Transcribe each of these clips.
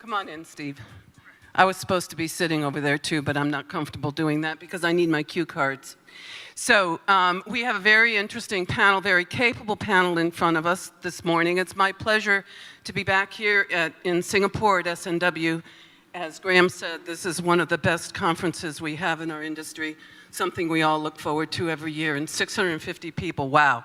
Come on in, Steve. I was supposed to be sitting over there too, but I'm not comfortable doing that because I need my cue cards. So we have a very interesting panel, very capable panel in front of us this morning. It's my pleasure to be back here in Singapore at SNW. As Graham said, this is one of the best conferences we have in our industry, something we all look forward to every year, and 650 people, wow.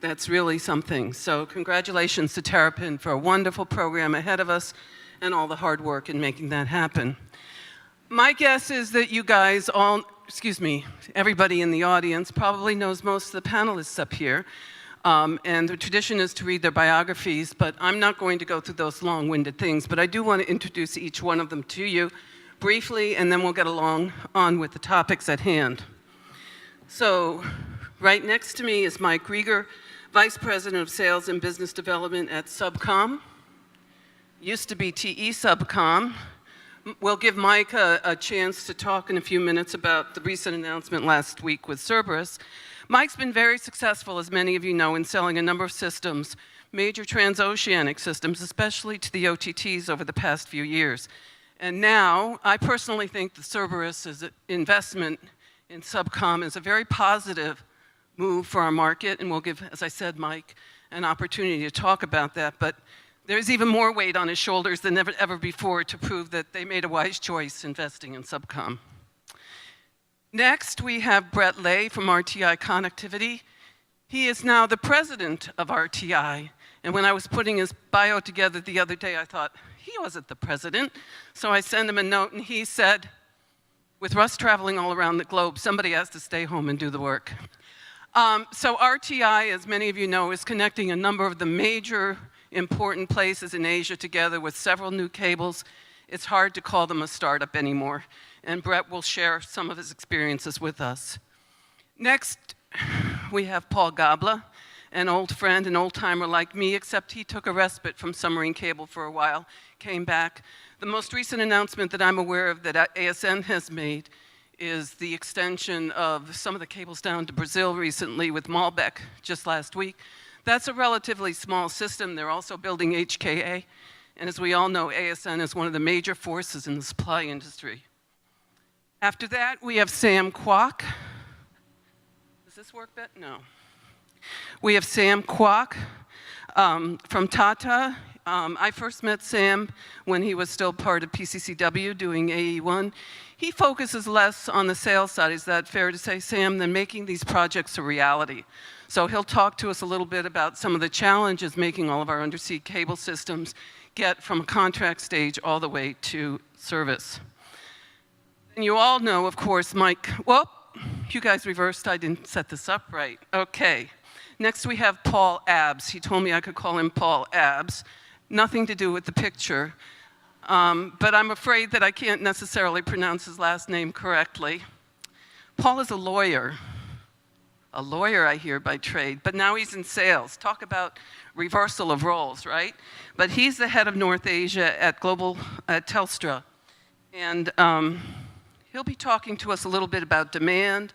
That's really something. So congratulations to Terrapin for a wonderful program ahead of us and all the hard work in making that happen. My guess is that you guys all, everybody in the audience probably knows most of the panelists up here. And the tradition is to read their biographies, but I'm not going to go through those long-winded things, but I do want to introduce each one of them to you briefly, and then we'll get on with the topics at hand. So right next to me is Mike Rieger, Vice President of Sales and Business Development at SubCom. Used to be TE SubCom. We'll give Mike a chance to talk in a few minutes about the recent announcement last week with Cerberus. Mike's been very successful, as many of you know, in selling a number of systems, major transoceanic systems, especially to the OTTs over the past few years. And now, I personally think the Cerberus' investment in SubCom is a very positive move for our market, and we'll give, as I said, Mike, an opportunity to talk about that. But there's even more weight on his shoulders than ever before to prove that they made a wise choice investing in SubCom. Next, we have Brett Lay from RTI Connectivity. He is now the president of RTI. And when I was putting his bio together the other day, I thought, he wasn't the president. So I sent him a note, and he said, with Russ traveling all around the globe, somebody has to stay home and do the work. So RTI, as many of you know, is connecting a number of the major important places in Asia together with several new cables. It's hard to call them a startup anymore, and Brett will share some of his experiences with us. Next, we have Paul Gabla, an old friend, an old-timer like me, except he took a respite from submarine cable for a while, came back. The most recent announcement that I'm aware of that ASN has made is the extension of some of the cables down to Brazil recently with Malbec just last week. That's a relatively small system. They're also building HKA. And as we all know, ASN is one of the major forces in the supply industry. After that, we have Sam Kwok. Does this work, Bet? No. We have Sam Kwok from Tata. I first met Sam when he was still part of PCCW doing AE1. He focuses less on the sales side, is that fair to say, Sam, than making these projects a reality. So he'll talk to us a little bit about some of the challenges making all of our undersea cable systems get from a contract stage all the way to service. And you all know, of course, Mike, well, you guys reversed, I didn't set this up right. Okay. Next we have Paul Abs. He told me I could call him Paul Abs. Nothing to do with the picture. But I'm afraid that I can't necessarily pronounce his last name correctly. Paul is a lawyer I hear by trade, but now he's in sales. Talk about reversal of roles, right? But he's the head of North Asia at Telstra. And he'll be talking to us a little bit about demand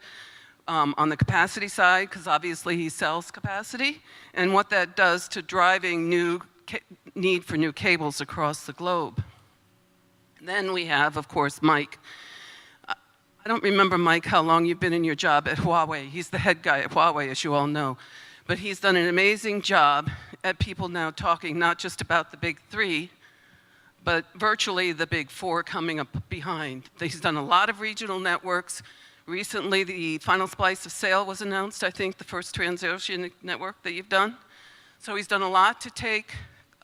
on the capacity side, because obviously he sells capacity, and what that does to driving need for new cables across the globe. Then we have, of course, Mike. I don't remember, Mike, how long you've been in your job at Huawei. He's the head guy at Huawei, as you all know. But he's done an amazing job at people now talking not just about the big three, but virtually the big four coming up behind. He's done a lot of regional networks. Recently, the final splice of Sail was announced, I think, the first transoceanic network that you've done. So he's done a lot to take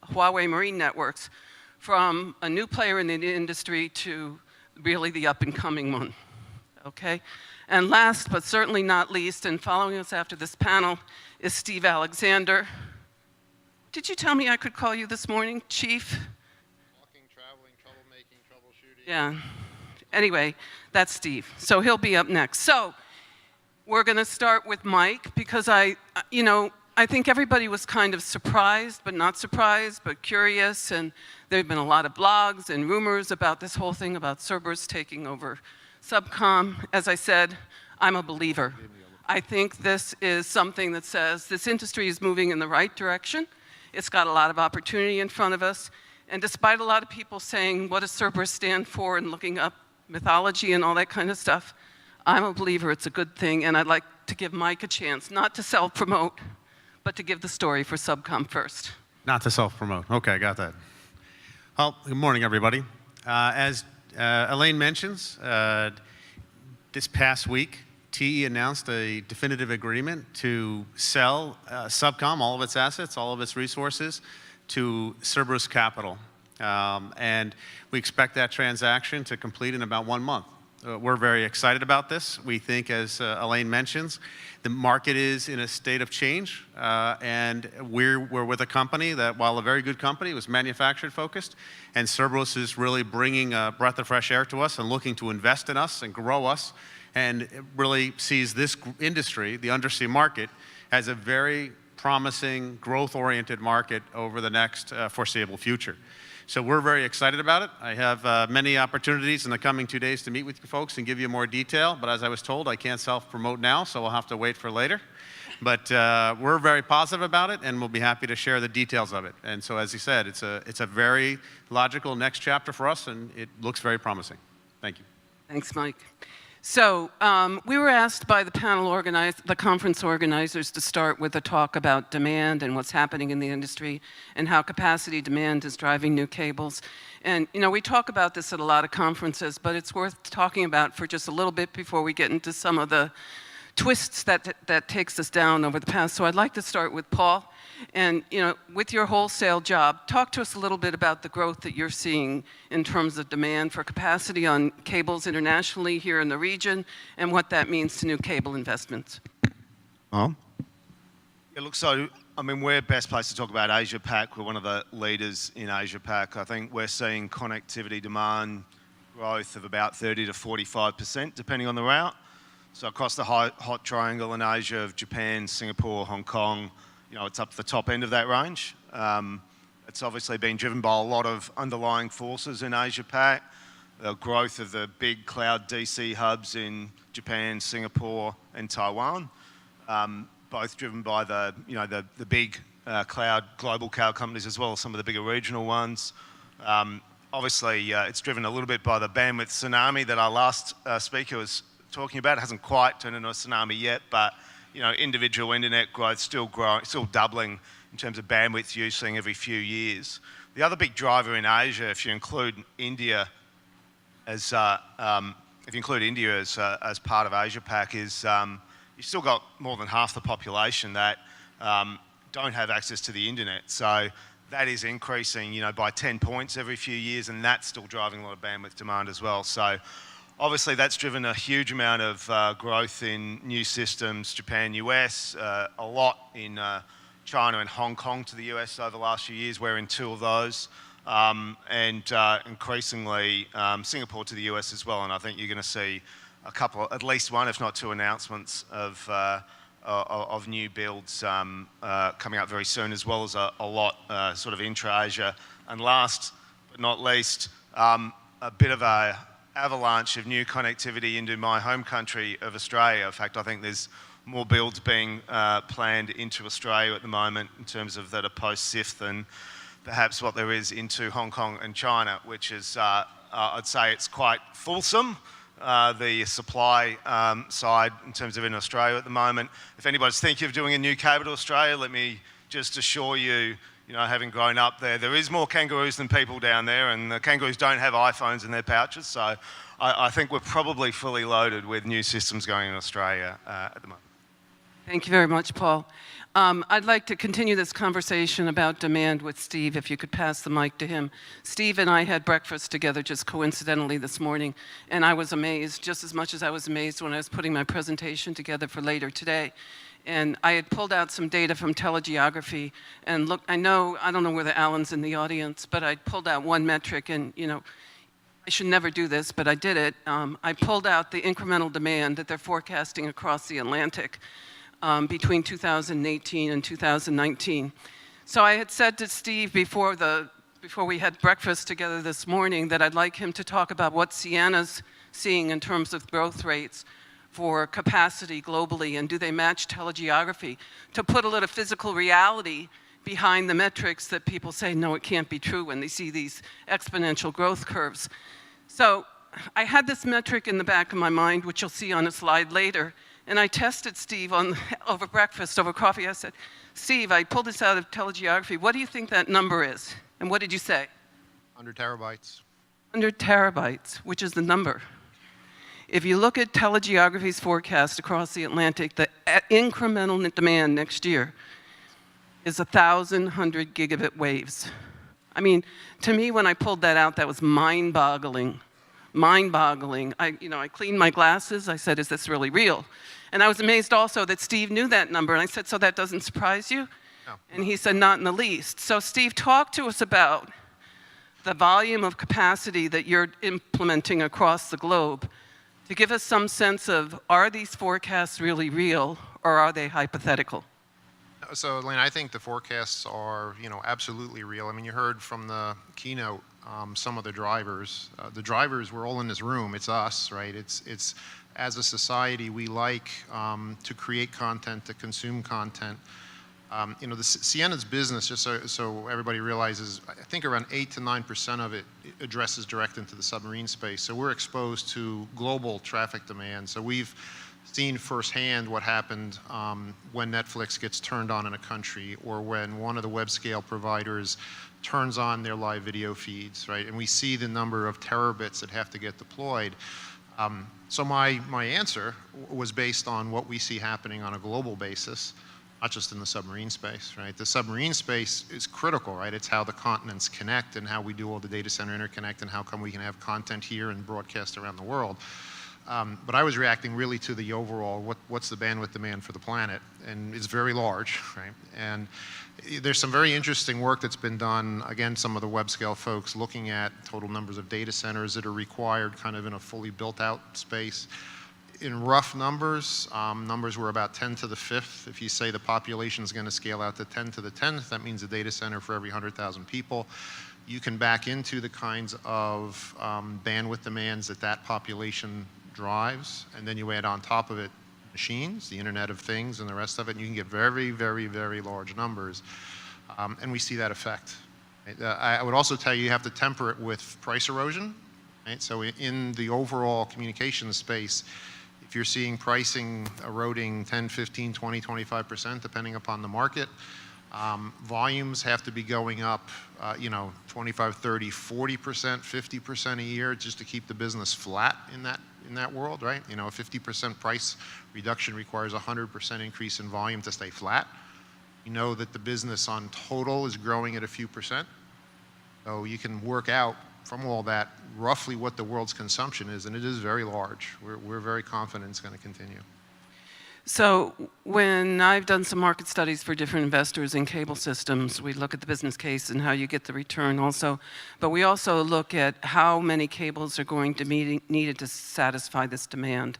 Huawei Marine Networks from a new player in the industry to really the up-and-coming one. Okay? And last, but certainly not least, and following us after this panel, is Steve Alexander. Did you tell me I could call you this morning, Chief? Walking, traveling, troublemaking, troubleshooting. Yeah. Anyway, that's Steve. So he'll be up next. So we're going to start with Mike, because I think everybody was kind of surprised, but not surprised, but curious. And there have been a lot of blogs and rumors about this whole thing about Cerberus taking over SubCom. As I said, I'm a believer. I think this is something that says this industry is moving in the right direction. It's got a lot of opportunity in front of us. And despite a lot of people saying, what does Cerberus stand for, and looking up mythology and all that kind of stuff, I'm a believer it's a good thing, and I'd like to give Mike a chance, not to self-promote, but to give the story for SubCom first. Not to self-promote. Okay, got that. Well, good morning, everybody. As Elaine mentions, this past week, TE announced a definitive agreement to sell SubCom, all of its assets, all of its resources, to Cerberus Capital. And we expect that transaction to complete in about 1 month. We're very excited about this. We think, as Elaine mentions, the market is in a state of change, and we're with a company that, while a very good company, was manufactured focused, and Cerberus is really bringing a breath of fresh air to us and looking to invest in us and grow us, and it really sees this industry, the undersea market, as a very promising, growth-oriented market over the next foreseeable future. So we're very excited about it. I have many opportunities in the coming 2 days to meet with you folks and give you more detail, but as I was told, I can't self-promote now, so we'll have to wait for later. But we're very positive about it, and we'll be happy to share the details of it. And so, as you said, it's a very logical next chapter for us, and it looks very promising. Thank you. Thanks, Mike. So we were asked by the conference organizers to start with a talk about demand and what's happening in the industry and how capacity demand is driving new cables. And we talk about this at a lot of conferences, but it's worth talking about for just a little bit before we get into some of the twists that takes us down over the past. So I'd like to start with Paul. And with your wholesale job, talk to us a little bit about the growth that you're seeing in terms of demand for capacity on cables internationally here in the region, and what that means to new cable investments. It looks so. I mean, we're best placed to talk about Asia Pac. We're one of the leaders in Asia Pac. I think we're seeing connectivity demand growth of about 30 to 45%, depending on the route. So across the hot triangle in Asia of Japan, Singapore, Hong Kong, it's up to the top end of that range. It's obviously been driven by a lot of underlying forces in Asia Pac. The growth of the big cloud DC hubs in Japan, Singapore, and Taiwan, both driven by the big global cloud companies, as well as some of the bigger regional ones. Obviously, it's driven a little bit by the bandwidth tsunami that our last speaker was talking about. It hasn't quite turned into a tsunami yet, but individual internet growth still doubling in terms of bandwidth using every few years. The other big driver in Asia, if you include India as part of Asia Pac, is you've still got more than half the population that don't have access to the internet. So that is increasing, by 10 points every few years, and that's still driving a lot of bandwidth demand as well. So obviously, that's driven a huge amount of growth in new systems, Japan, US, a lot in China and Hong Kong to the US over the last few years. We're in 2 of those, and increasingly Singapore to the US as well. And I think you're going to see at least 1, if not 2, announcements of new builds coming up very soon, as well as a lot sort of intra-Asia. And last but not least, a bit of a avalanche of new connectivity into my home country of Australia. In fact, I think there's more builds being planned into Australia at the moment in terms of that are post-SIF than perhaps what there is into Hong Kong and China, which is, I'd say it's quite fulsome, the supply side in terms of in Australia at the moment. If anybody's thinking of doing a new cable to Australia, let me just assure you, having grown up there, there is more kangaroos than people down there, and the kangaroos don't have iPhones in their pouches, so I think we're probably fully loaded with new systems going in Australia at the moment. Thank you very much, Paul. I'd like to continue this conversation about demand with Steve, if you could pass the mic to him. Steve and I had breakfast together just coincidentally this morning, and I was amazed, just as much as I was amazed when I was putting my presentation together for later today. And I had pulled out some data from telegeography, and look, I don't know whether Alan's in the audience, but I pulled out one metric, and I should never do this, but I did it. I pulled out the incremental demand that they're forecasting across the Atlantic between 2018 and 2019. So I had said to Steve before we had breakfast together this morning that I'd like him to talk about what Ciena's seeing in terms of growth rates for capacity globally, and do they match telegeography? To put a little physical reality behind the metrics that people say, no, it can't be true when they see these exponential growth curves. So I had this metric in the back of my mind, which you'll see on a slide later, and I tested Steve over breakfast, over coffee. I said, Steve, I pulled this out of telegeography. What do you think that number is? And what did you say? 100 terabytes. 100 terabytes, which is the number. If you look at telegeography's forecast across the Atlantic, the incremental demand next year is 1,100 gigabit waves. I mean, to me, when I pulled that out, that was mind-boggling. Mind-boggling. I cleaned my glasses. I said, is this really real? And I was amazed also that Steve knew that number. And I said, so that doesn't surprise you? No. And he said, not in the least. So Steve, talk to us about the volume of capacity that you're implementing across the globe to give us some sense of, are these forecasts really real or are they hypothetical? So, Elaine, I think the forecasts are, absolutely real. I mean, you heard from the keynote some of the drivers. The drivers, we're all in this room. It's us, right? It's as a society, we like to create content, to consume content. The Ciena's business, just so everybody realizes, I think around 8 to 9% of it addresses direct into the submarine space. So we're exposed to global traffic demand. So we've seen firsthand what happened when Netflix gets turned on in a country, or when one of the web scale providers turns on their live video feeds, right? And we see the number of terabits that have to get deployed. So my answer was based on what we see happening on a global basis, not just in the submarine space, right? The submarine space is critical, right? It's how the continents connect and how we do all the data center interconnect and how come we can have content here and broadcast around the world. But I was reacting really to the overall, what's the bandwidth demand for the planet? And it's very large, right? And there's some very interesting work that's been done, again, some of the web scale folks looking at total numbers of data centers that are required kind of in a fully built out space. In rough numbers, numbers were about 10 to the 5th. If you say the population is going to scale out to 10 to the 10th, that means a data center for every 100,000 people. You can back into the kinds of bandwidth demands that population drives, and then you add on top of it machines, the Internet of Things, and the rest of it, and you can get very, very, very large numbers. And we see that effect. Right? I would also tell you have to temper it with price erosion. Right? So in the overall communications space, if you're seeing pricing eroding 10, 15, 20, 25%, depending upon the market, volumes have to be going up, 25, 30, 40%, 50% a year just to keep the business flat in that world, right? A 50% price reduction requires a 100% increase in volume to stay flat. You know that the business on total is growing at a few percent. So you can work out from all that roughly what the world's consumption is, and it is very large. We're very confident it's going to continue. So when I've done some market studies for different investors in cable systems, we look at the business case and how you get the return also, but we also look at how many cables are going to be needed to satisfy this demand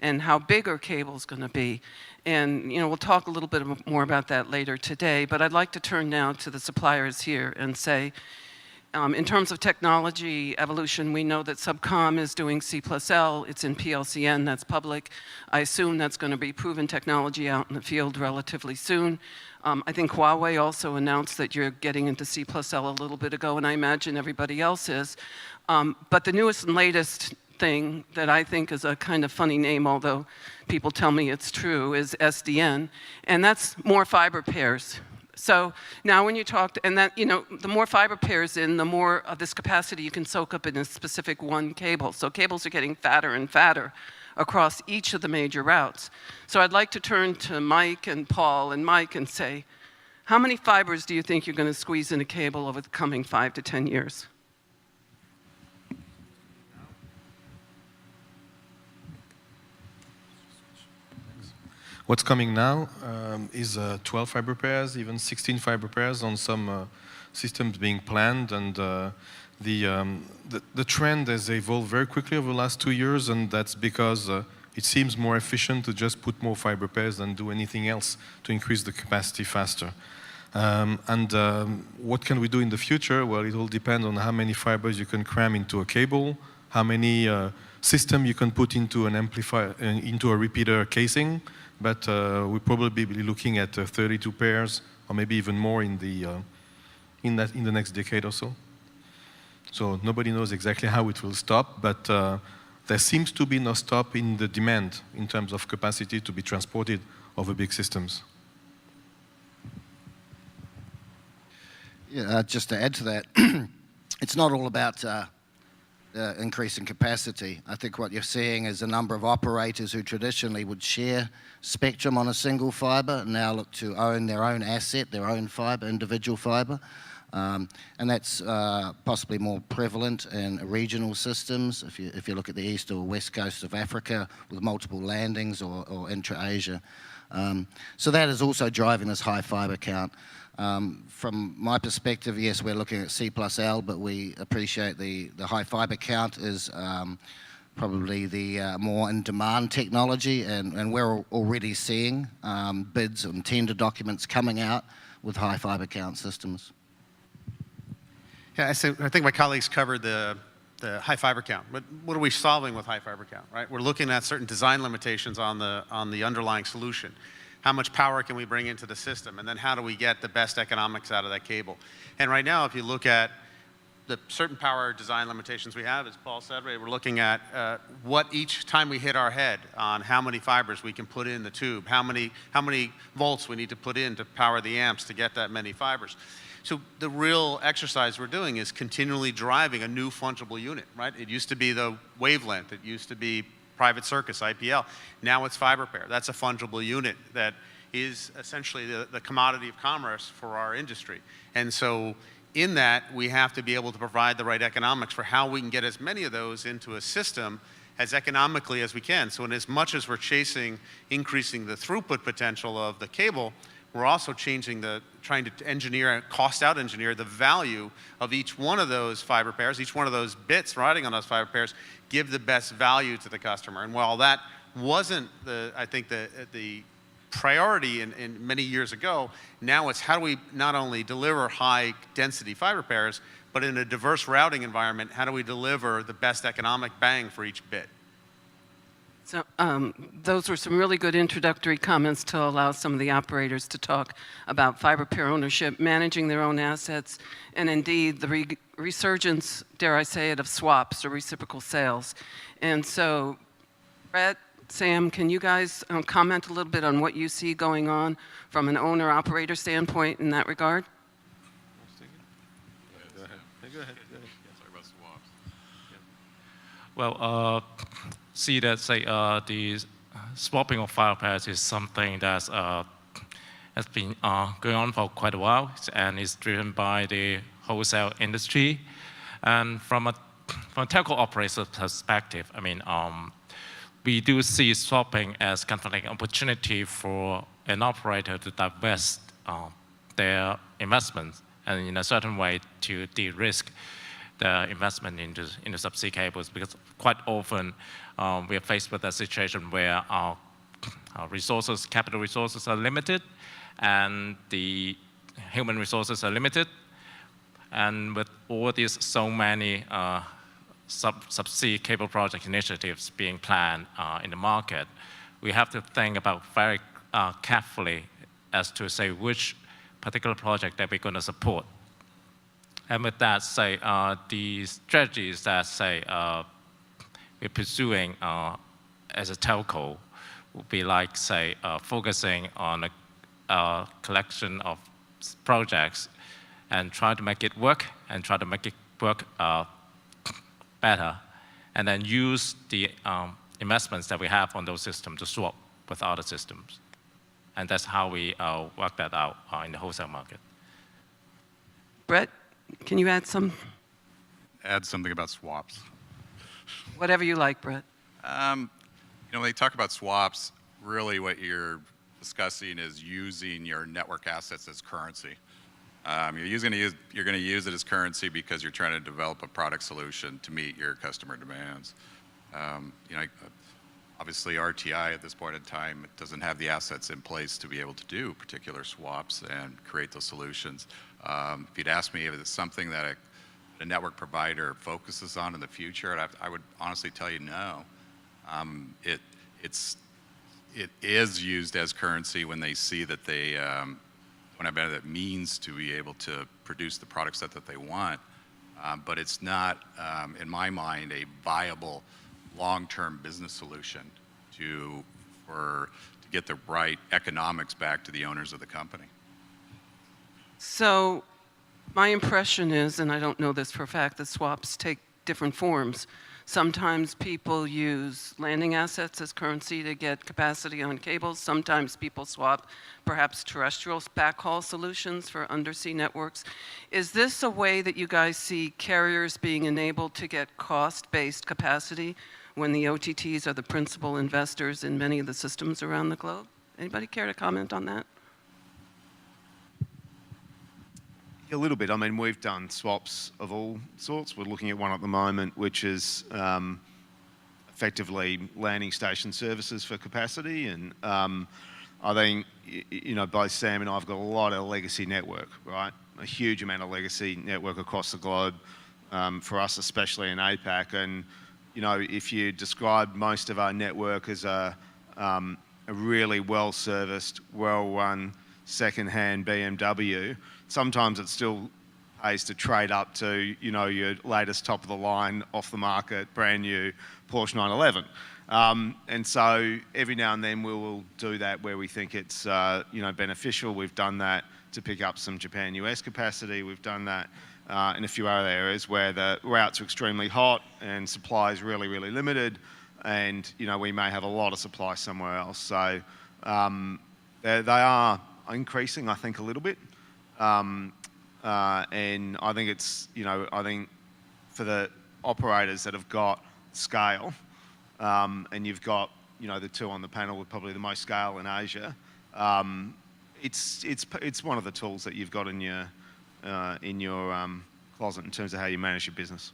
and how big are cables going to be. And we'll talk a little bit more about that later today, but I'd like to turn now to the suppliers here and say, in terms of technology evolution, we know that SubCom is doing C+L. It's in PLCN, that's public. I assume that's going to be proven technology out in the field relatively soon. I think Huawei also announced that you're getting into C+L a little bit ago, and I imagine everybody else is. But the newest and latest thing that I think is a kind of funny name, although people tell me it's true, is SDN, and that's more fiber pairs. So now when you talk, the more fiber pairs in, the more of this capacity you can soak up in a specific one cable. So cables are getting fatter and fatter across each of the major routes. So I'd like to turn to Mike and Paul and Mike and say, how many fibers do you think you're going to squeeze in a cable over the coming 5 to 10 years? What's coming now is 12 fiber pairs, even 16 fiber pairs on some systems being planned, and the trend has evolved very quickly over the last 2 years, and that's because it seems more efficient to just put more fiber pairs than do anything else to increase the capacity faster. What can we do in the future? Well, it all depends on how many fibers you can cram into a cable, how many system you can put into an amplifier, into a repeater casing. But we'll probably be looking at 32 pairs or maybe even more in the next decade or so. So nobody knows exactly how it will stop, but there seems to be no stop in the demand in terms of capacity to be transported over big systems. Yeah, just to add to that, it's not all about increasing capacity. I think what you're seeing is a number of operators who traditionally would share spectrum on a single fibre now look to own their own asset, their own fibre, individual fibre. And that's possibly more prevalent in regional systems, if you look at the east or west coast of Africa with multiple landings or intra-Asia. So that is also driving this high fibre count. From my perspective, yes, we're looking at C+L, but we appreciate the high fibre count is probably the more in-demand technology, and we're already seeing bids and tender documents coming out with high fibre count systems. Yeah, I think my colleagues covered the high fiber count. But what are we solving with high fiber count, right? We're looking at certain design limitations on the underlying solution. How much power can we bring into the system? And then how do we get the best economics out of that cable? And right now, if you look at the certain power design limitations we have, as Paul said, right, we're looking at what each time we hit our head on how many fibers we can put in the tube, how many volts we need to put in to power the amps to get that many fibers. So the real exercise we're doing is continually driving a new fungible unit, right? It used to be the wavelength. It used to be private circuits, IPL. Now it's fiber pair. That's a fungible unit that is essentially the commodity of commerce for our industry. And so in that, we have to be able to provide the right economics for how we can get as many of those into a system as economically as we can. So in as much as we're chasing increasing the throughput potential of the cable, we're also trying to cost out engineer the value of each one of those fiber pairs, each one of those bits riding on those fiber pairs, give the best value to the customer. And while that wasn't I think the priority in many years ago, now it's how do we not only deliver high density fiber pairs, but in a diverse routing environment, how do we deliver the best economic bang for each bit? So those were some really good introductory comments to allow some of the operators to talk about fiber pair ownership, managing their own assets, and indeed the resurgence, dare I say it, of swaps or reciprocal sales. And so, Brett, Sam, can you guys comment a little bit on what you see going on from an owner-operator standpoint in that regard? Go ahead. Sorry about swaps. Well, see that the swapping of fiber pairs is something that has been going on for quite a while and is driven by the wholesale industry. And from a telco operator perspective, I mean, we do see swapping as kind of like an opportunity for an operator to divest their investments and in a certain way to de-risk the investment into subsea cables, because quite often we are faced with a situation where our resources, capital resources are limited and the human resources are limited. And with all these so many subsea cable project initiatives being planned in the market, we have to think about very carefully as to say which particular project that we're going to support. And with that, say, the strategies that, say, we're pursuing as a telco would be like, say, focusing on a collection of projects and try to make it work and try to make it work better, and then use the investments that we have on those systems to swap with other systems. And that's how we work that out in the wholesale market. Brett, can you add something about swaps? Whatever you like, Brett. When they talk about swaps, really what you're discussing is using your network assets as currency. You're going to use it as currency because you're trying to develop a product solution to meet your customer demands. Obviously RTI at this point in time doesn't have the assets in place to be able to do particular swaps and create those solutions. If you'd asked me if it's something that a network provider focuses on in the future, I would honestly tell you no. It is used as currency when they see that they don't have the means to be able to produce the product set that they want. But it's not, in my mind, a viable long-term business solution to get the right economics back to the owners of the company. So my impression is, and I don't know this for a fact, that swaps take different forms. Sometimes people use landing assets as currency to get capacity on cables. Sometimes people swap perhaps terrestrial backhaul solutions for undersea networks. Is this a way that you guys see carriers being enabled to get cost-based capacity when the OTTs are the principal investors in many of the systems around the globe? Anybody care to comment on that? A little bit. I mean, we've done swaps of all sorts. We're looking at one at the moment, which is effectively landing station services for capacity. And I think, you know, both Sam and I have got a lot of legacy network, right? A huge amount of legacy network across the globe, for us, especially in APAC. And, you know, if you describe most of our network as a really well-serviced, well-run, second-hand BMW, sometimes it still pays to trade up to, you know, your latest top of the line, off the market, brand new Porsche 911. And so every now and then we will do that where we think it's, you know, beneficial. We've done that to pick up some Japan-US capacity. We've done that in a few other areas where the routes are extremely hot and supply is really, really limited. And, you know, we may have a lot of supply somewhere else. So they are increasing, I think, a little bit. And I think it's, you know, I think for the operators that have got scale, and you've got, you know, the two on the panel with probably the most scale in Asia, it's one of the tools that you've got in your closet in terms of how you manage your business.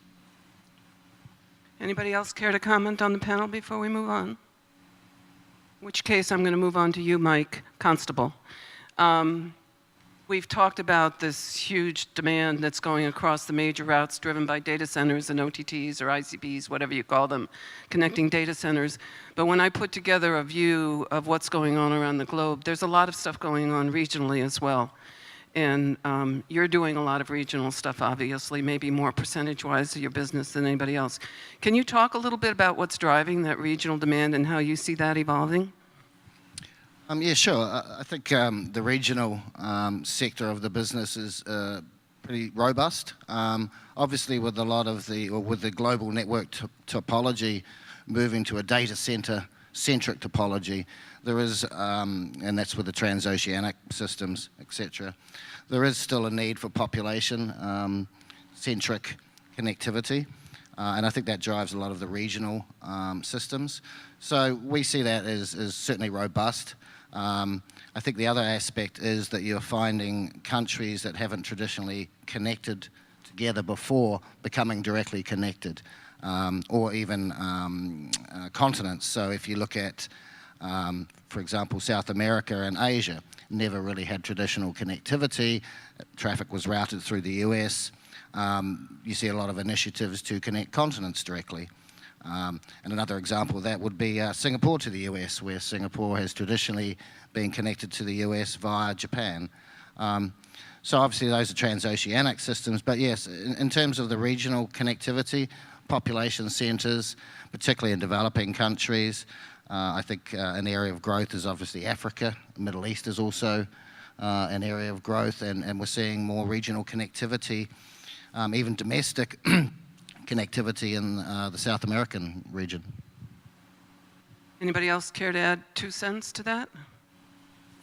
Anybody else care to comment on the panel before we move on? In which case, I'm going to move on to you, Mike Constable. We've talked about this huge demand that's going across the major routes driven by data centers and OTTs or ICPs, whatever you call them, connecting data centers. But when I put together a view of what's going on around the globe, there's a lot of stuff going on regionally as well. And you're doing a lot of regional stuff, obviously, maybe more percentage-wise of your business than anybody else. Can you talk a little bit about what's driving that regional demand and how you see that evolving? Yeah, sure. I think the regional sector of the business is pretty robust. Obviously, with a lot of with the global network topology moving to a data center-centric topology, there is, and that's with the transoceanic systems, etc. There is still a need for population-centric connectivity, and I think that drives a lot of the regional systems. So we see that as certainly robust. I think the other aspect is that you're finding countries that haven't traditionally connected together before becoming directly connected, or even continents. So if you look at, for example, South America and Asia, never really had traditional connectivity. Traffic was routed through the US. You see a lot of initiatives to connect continents directly. And another example of that would be Singapore to the US, where Singapore has traditionally been connected to the US via Japan. So obviously those are transoceanic systems, but yes, in terms of the regional connectivity, population centers, particularly in developing countries, I think an area of growth is obviously Africa. The Middle East is also an area of growth, and we're seeing more regional connectivity, even domestic connectivity in the South American region. Anybody else care to add 2 cents to that?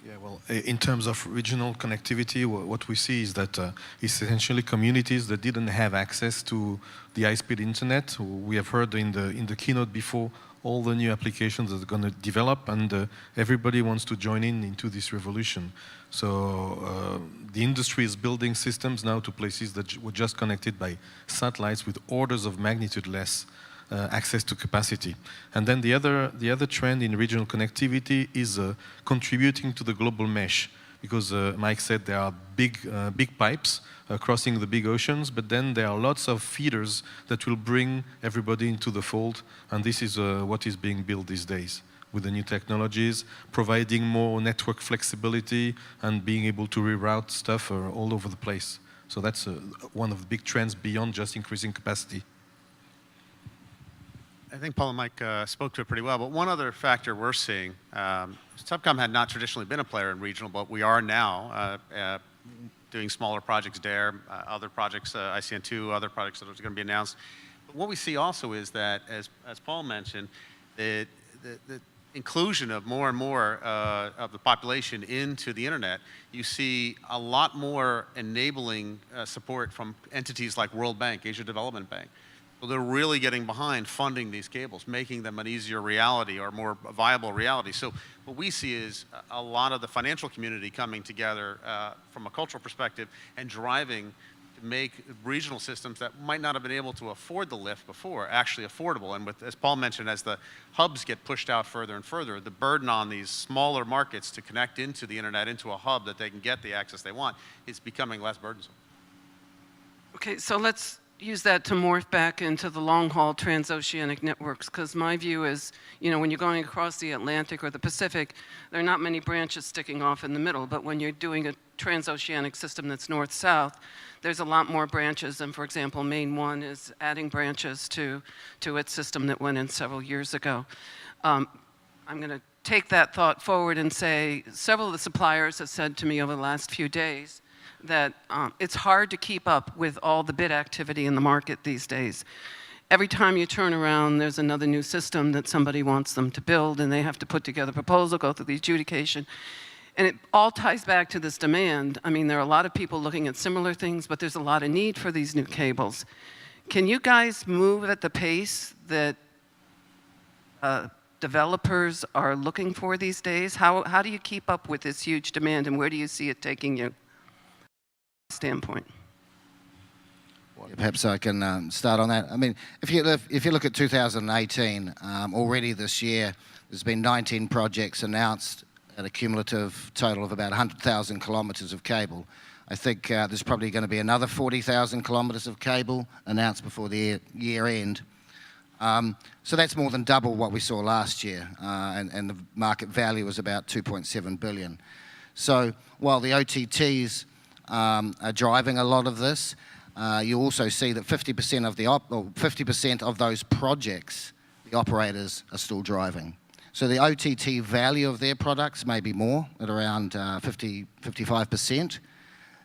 Yeah, well, in terms of regional connectivity, what we see is that it's essentially communities that didn't have access to the high-speed internet. We have heard in the keynote before all the new applications that are going to develop, and everybody wants to join into this revolution. So the industry is building systems now to places that were just connected by satellites with orders of magnitude less access to capacity. And then the other trend in regional connectivity is contributing to the global mesh, because Mike said there are big pipes crossing the big oceans, but then there are lots of feeders that will bring everybody into the fold, and this is what is being built these days. with the new technologies, providing more network flexibility and being able to reroute stuff all over the place. So that's one of the big trends beyond just increasing capacity. I think Paul and Mike spoke to it pretty well, but one other factor we're seeing, SubCom had not traditionally been a player in regional, but we are now doing smaller projects there, other projects, ICN2, other projects that are going to be announced. But what we see also is that, as Paul mentioned, the inclusion of more and more of the population into the internet, you see a lot more enabling support from entities like World Bank, Asia Development Bank. So they're really getting behind funding these cables, making them an easier reality or more viable reality. So what we see is a lot of the financial community coming together from a cultural perspective and driving to make regional systems that might not have been able to afford the lift before actually affordable. And with, as Paul mentioned, as the hubs get pushed out further and further, the burden on these smaller markets to connect into the internet, into a hub that they can get the access they want, is becoming less burdensome. Okay, so let's use that to morph back into the long-haul transoceanic networks, because my view is, you know, when you're going across the Atlantic or the Pacific, there are not many branches sticking off in the middle, but when you're doing a transoceanic system that's north-south, there's a lot more branches, and for example, Main 1 is adding branches to its system that went in several years ago. I'm going to take that thought forward and say several of the suppliers have said to me over the last few days that it's hard to keep up with all the bid activity in the market these days. Every time you turn around, there's another new system that somebody wants them to build, and they have to put together a proposal, go through the adjudication. And it all ties back to this demand. I mean, there are a lot of people looking at similar things, but there's a lot of need for these new cables. Can you guys move at the pace that developers are looking for these days? How do you keep up with this huge demand, and where do you see it taking you? Standpoint. Perhaps I can start on that. I mean, if you look at 2018, already this year, there's been 19 projects announced at a cumulative total of about 100,000 kilometres of cable. I think there's probably going to be another 40,000 kilometres of cable announced before the year end. So that's more than double what we saw last year, and the market value was about 2.7 billion. So while the OTTs are driving a lot of this, you also see that 50% of those projects, the operators are still driving. So the OTT value of their products may be more, at around 55%.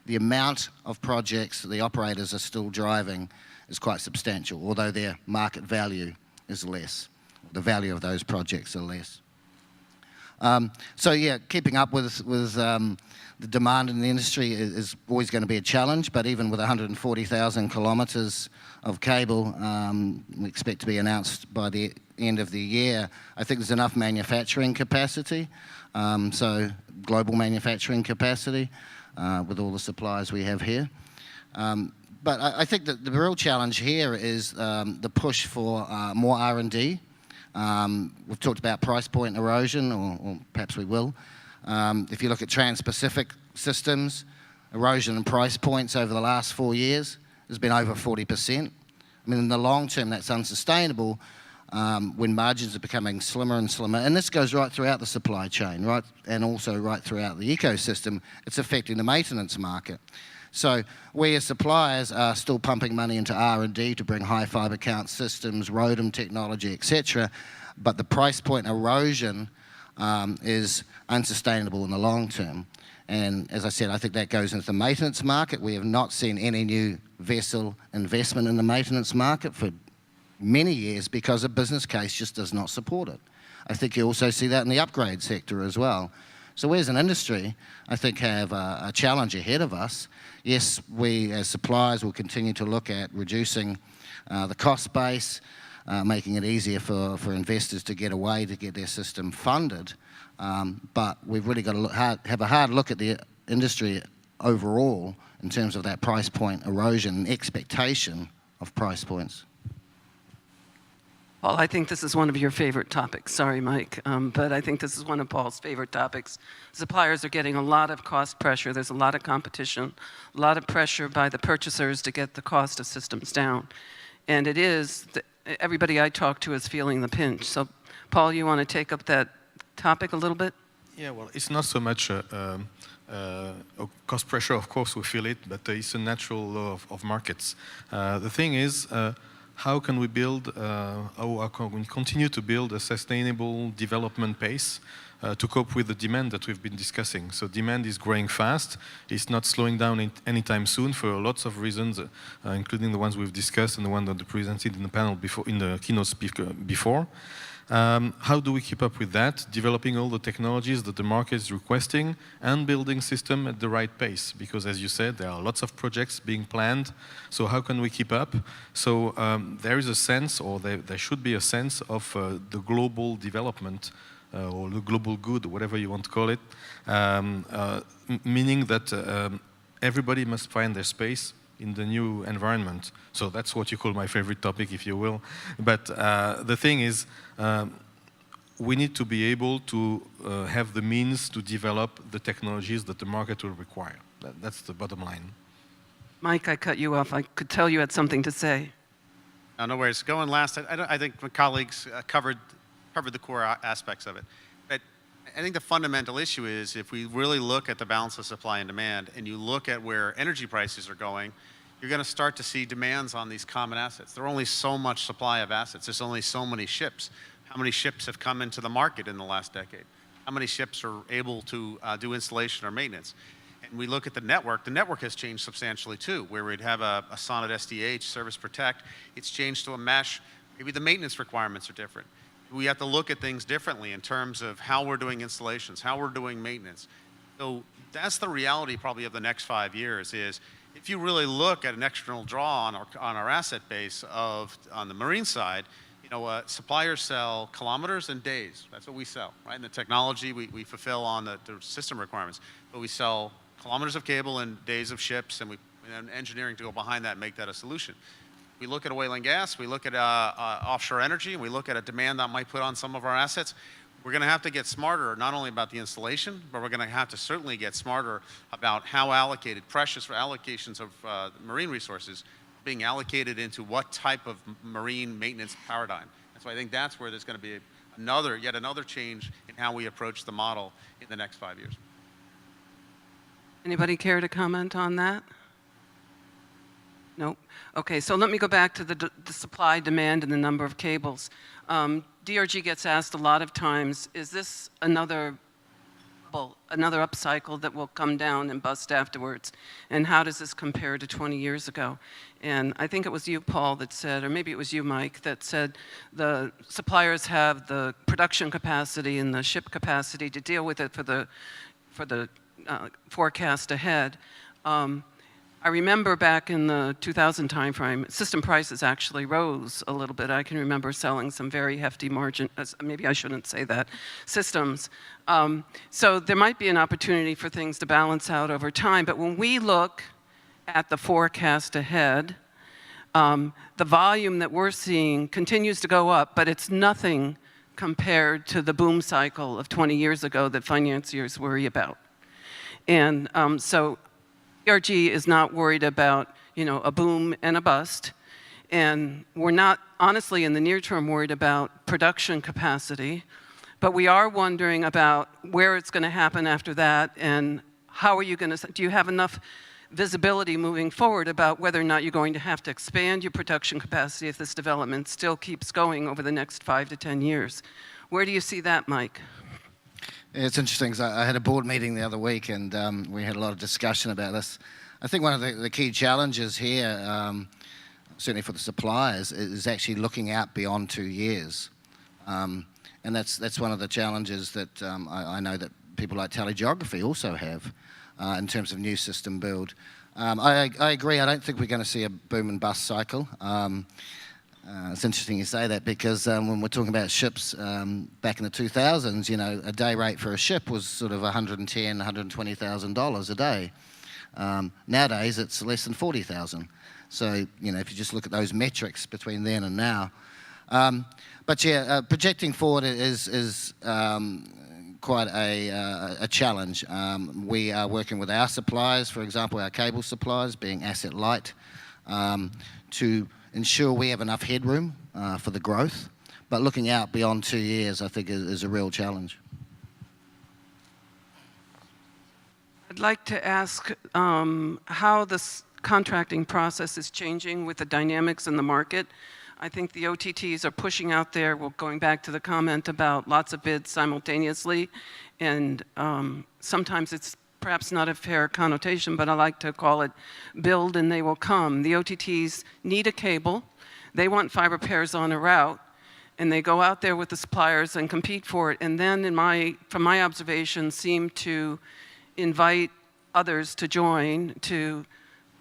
The amount of projects that the operators are still driving is quite substantial, although their market value is less. The value of those projects are less. So yeah, keeping up with the demand in the industry is always going to be a challenge, but even with 140,000 kilometres of cable, we expect to be announced by the end of the year. I think there's enough manufacturing capacity, so global manufacturing capacity with all the suppliers we have here. But I think that the real challenge here is the push for more R&D. We've talked about price point erosion, or perhaps we will. If you look at trans-Pacific systems, erosion in price points over the last 4 years has been over 40%. I mean, in the long term, that's unsustainable when margins are becoming slimmer and slimmer. And this goes right throughout the supply chain, right? And also right throughout the ecosystem. It's affecting the maintenance market. So we as suppliers are still pumping money into R&D to bring high fiber count systems, ROADM technology, etc. But the price point erosion is unsustainable in the long term. And as I said, I think that goes into the maintenance market. We have not seen any new vessel investment in the maintenance market for many years because a business case just does not support it. I think you also see that in the upgrade sector as well. So we as an industry, I think, have a challenge ahead of us. Yes, we as suppliers will continue to look at reducing the cost base, making it easier for investors to get away, to get their system funded. But we've really got to have a hard look at the industry overall in terms of that price point erosion and expectation of price points. Paul, I think this is one of your favorite topics. Sorry, Mike, but I think this is one of Paul's favorite topics. Suppliers are getting a lot of cost pressure. There's a lot of competition, a lot of pressure by the purchasers to get the cost of systems down. And it is, everybody I talk to is feeling the pinch. So Paul, you want to take up that topic a little bit? Yeah, well, it's not so much a cost pressure. Of course, we feel it, but it's a natural law of markets. The thing is, how can we build, how can we continue to build a sustainable development pace to cope with the demand that we've been discussing? So demand is growing fast. It's not slowing down anytime soon for lots of reasons, including the ones we've discussed and the one that we presented in the panel before, in the keynote speaker before. How do we keep up with that? Developing all the technologies that the market is requesting and building system at the right pace. Because as you said, there are lots of projects being planned. So how can we keep up? So there is a sense, or there should be a sense of the global development or the global good, whatever you want to call it, meaning that everybody must find their space in the new environment. So that's what you call my favorite topic, if you will. But the thing is, we need to be able to have the means to develop the technologies that the market will require. That's the bottom line. Mike, I cut you off. I could tell you had something to say. No worries. Going last, I think my colleagues covered the core aspects of it. But I think the fundamental issue is if we really look at the balance of supply and demand and you look at where energy prices are going, you're going to start to see demands on these common assets. There are only so much supply of assets. There's only so many ships. How many ships have come into the market in the last decade? How many ships are able to do installation or maintenance? And we look at the network has changed substantially too, where we'd have a Sonnet SDH, Service Protect. It's changed to a mesh. Maybe the maintenance requirements are different. We have to look at things differently in terms of how we're doing installations, how we're doing maintenance. So that's the reality probably of the next 5 years is if you really look at an external draw on our asset base on the marine side, you know, suppliers sell kilometers and days. That's what we sell, right? And the technology we fulfill on the system requirements. But we sell kilometers of cable and days of ships, and engineering to go behind that and make that a solution. We look at oil and gas, we look at offshore energy, and we look at a demand that might put on some of our assets. We're going to have to get smarter, not only about the installation, but we're going to have to certainly get smarter about how precious allocations of marine resources being allocated into what type of marine maintenance paradigm. And so I think that's where there's going to be yet another change in how we approach the model in the next 5 years. Anybody care to comment on that? Nope. Okay, so let me go back to the supply, demand, and the number of cables. DRG gets asked a lot of times, is this another upcycle that will come down and bust afterwards? And how does this compare to 20 years ago? And I think it was you, Paul, that said, or maybe it was you, Mike, that said the suppliers have the production capacity and the ship capacity to deal with it for the forecast ahead. I remember back in the 2000 timeframe, system prices actually rose a little bit. I can remember selling some very hefty margin, maybe I shouldn't say that, systems. So there might be an opportunity for things to balance out over time. But when we look at the forecast ahead, the volume that we're seeing continues to go up, but it's nothing compared to the boom cycle of 20 years ago that financiers worry about. And so DRG is not worried about, you know, a boom and a bust. And we're not, honestly, in the near term, worried about production capacity. But we are wondering about where it's going to happen after that and how are you going to, do you have enough visibility moving forward about whether or not you're going to have to expand your production capacity if this development still keeps going over the next 5 to 10 years? Where do you see that, Mike? It's interesting because I had a board meeting the other week and we had a lot of discussion about this. I think one of the key challenges here, certainly for the suppliers, is actually looking out beyond 2 years. And that's one of the challenges that I know that people like telegeography also have in terms of new system build. I agree, I don't think we're going to see a boom and bust cycle. It's interesting you say that because when we're talking about ships back in the 2000s, you know, a day rate for a ship was sort of $110,000, $120,000 a day. Nowadays, it's less than 40,000. So, you know, if you just look at those metrics between then and now. But yeah, projecting forward is quite a challenge. We are working with our suppliers, for example, our cable suppliers, being asset light, to ensure we have enough headroom for the growth, But looking out beyond 2 years, I think, is a real challenge. I'd like to ask how this contracting process is changing with the dynamics in the market. I think the OTTs are pushing out there, well, going back to the comment about lots of bids simultaneously, and sometimes it's perhaps not a fair connotation, but I like to call it build and they will come. The OTTs need a cable, they want fiber pairs on a route, and they go out there with the suppliers and compete for it, and then from my observation, seem to invite others to join to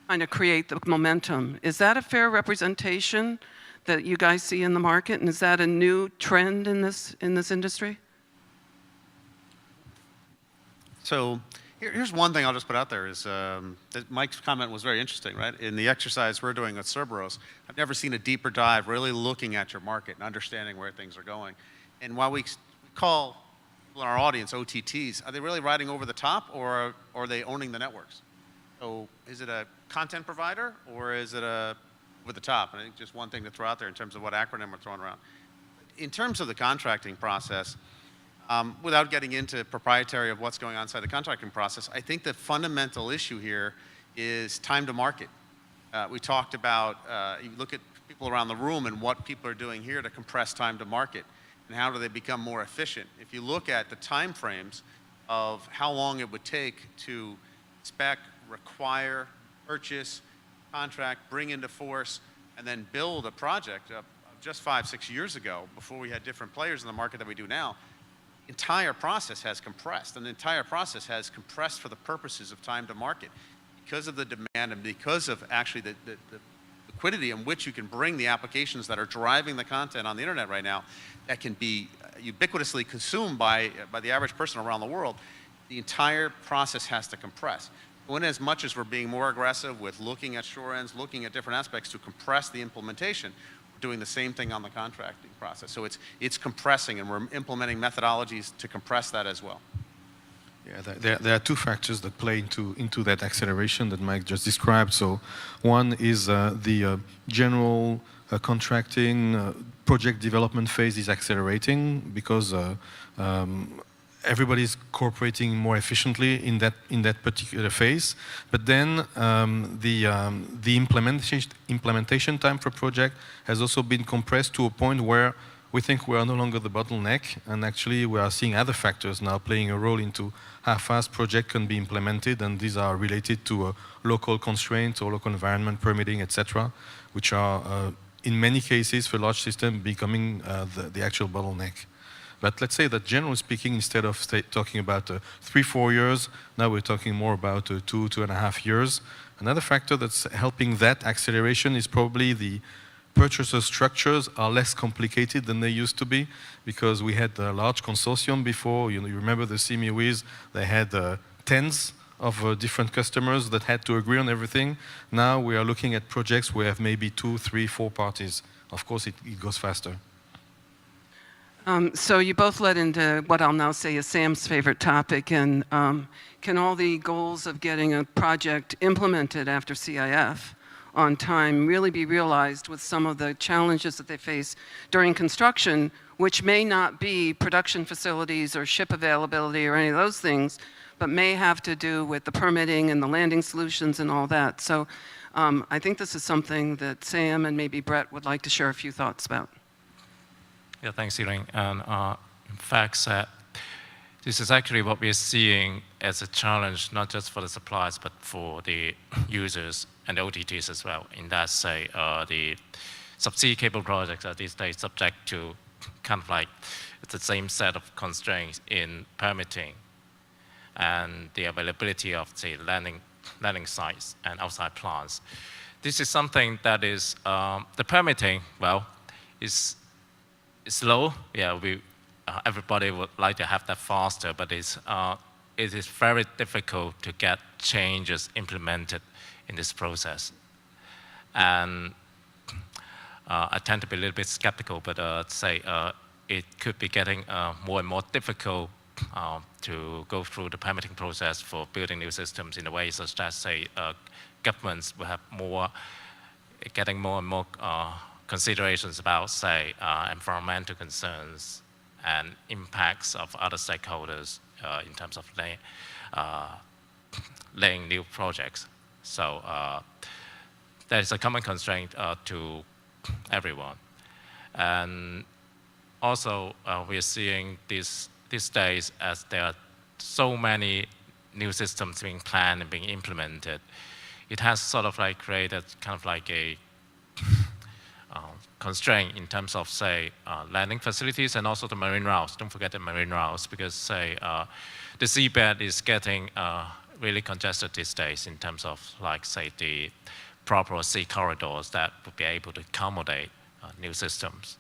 kind of create the momentum. Is that a fair representation that you guys see in the market, and is that a new trend in this industry? So here's one thing I'll just put out there is that Mike's comment was very interesting, right? In the exercise we're doing at Cerberus, I've never seen a deeper dive really looking at your market and understanding where things are going. And while we call people in our audience OTTs, are they really riding over the top, or are they owning the networks? So is it a content provider, or is it a over the top? And I think just one thing to throw out there in terms of what acronym we're throwing around. In terms of the contracting process, without getting into proprietary of what's going on inside the contracting process, I think the fundamental issue here is time to market. We talked about, you look at people around the room and what people are doing here to compress time to market, and how do they become more efficient. If you look at the time frames of how long it would take to spec, require, purchase, contract, bring into force, and then build a project just 5-6 years ago, before we had different players in the market that we do now, entire process has compressed, and the entire process has compressed for the purposes of time to market. Because of the demand and because of actually the liquidity in which you can bring the applications that are driving the content on the internet right now, that can be ubiquitously consumed by the average person around the world, the entire process has to compress. When as much as we're being more aggressive with looking at shore ends, looking at different aspects to compress the implementation, we're doing the same thing on the contracting process. So it's compressing, and we're implementing methodologies to compress that as well. Yeah, there are two factors that play into that acceleration that Mike just described. So one is the general contracting project development phase is accelerating because everybody's cooperating more efficiently in that particular phase. But then the implementation time for project has also been compressed to a point where we think we are no longer the bottleneck, and actually we are seeing other factors now playing a role into how fast project can be implemented, and these are related to local constraints or local environment permitting, etc., which are in many cases for large systems becoming the actual bottleneck. But let's say that generally speaking, instead of talking about 3-4 years, now we're talking more about 2.5 years. Another factor that's helping that acceleration is probably the purchaser structures are less complicated than they used to be, because we had a large consortium before. You remember the CMUs, they had tens of different customers that had to agree on everything. Now we are looking at projects where we have maybe 2, 3, 4 parties. Of course, it goes faster. So you both led into what I'll now say is Sam's favorite topic, and can all the goals of getting a project implemented after CIF on time really be realized with some of the challenges that they face during construction, which may not be production facilities or ship availability or any of those things, but may have to do with the permitting and the landing solutions and all that. So I think this is something that Sam and maybe Brett would like to share a few thoughts about. Yeah, thanks, Elaine. And in fact, this is actually what we're seeing as a challenge, not just for the suppliers, but for the users and the OTTs as well. In that, say, the subsea cable projects are these days subject to kind of like the same set of constraints in permitting and the availability of, say, landing sites and outside plants. This is something that is, the permitting, well, is slow. Yeah, everybody would like to have that faster, but it is very difficult to get changes implemented in this process. And I tend to be a little bit skeptical, but say it could be getting more and more difficult to go through the permitting process for building new systems in a way such that, say, governments will have getting more and more considerations about, say, environmental concerns and impacts of other stakeholders in terms of laying new projects. So there is a common constraint to everyone. And also, we are seeing these days, as there are so many new systems being planned and being implemented, it has sort of like created kind of like a constraint in terms of, say, landing facilities and also the marine routes. Don't forget the marine routes, because, say, the seabed is getting really congested these days in terms of, like, say, the proper sea corridors that would be able to accommodate new systems.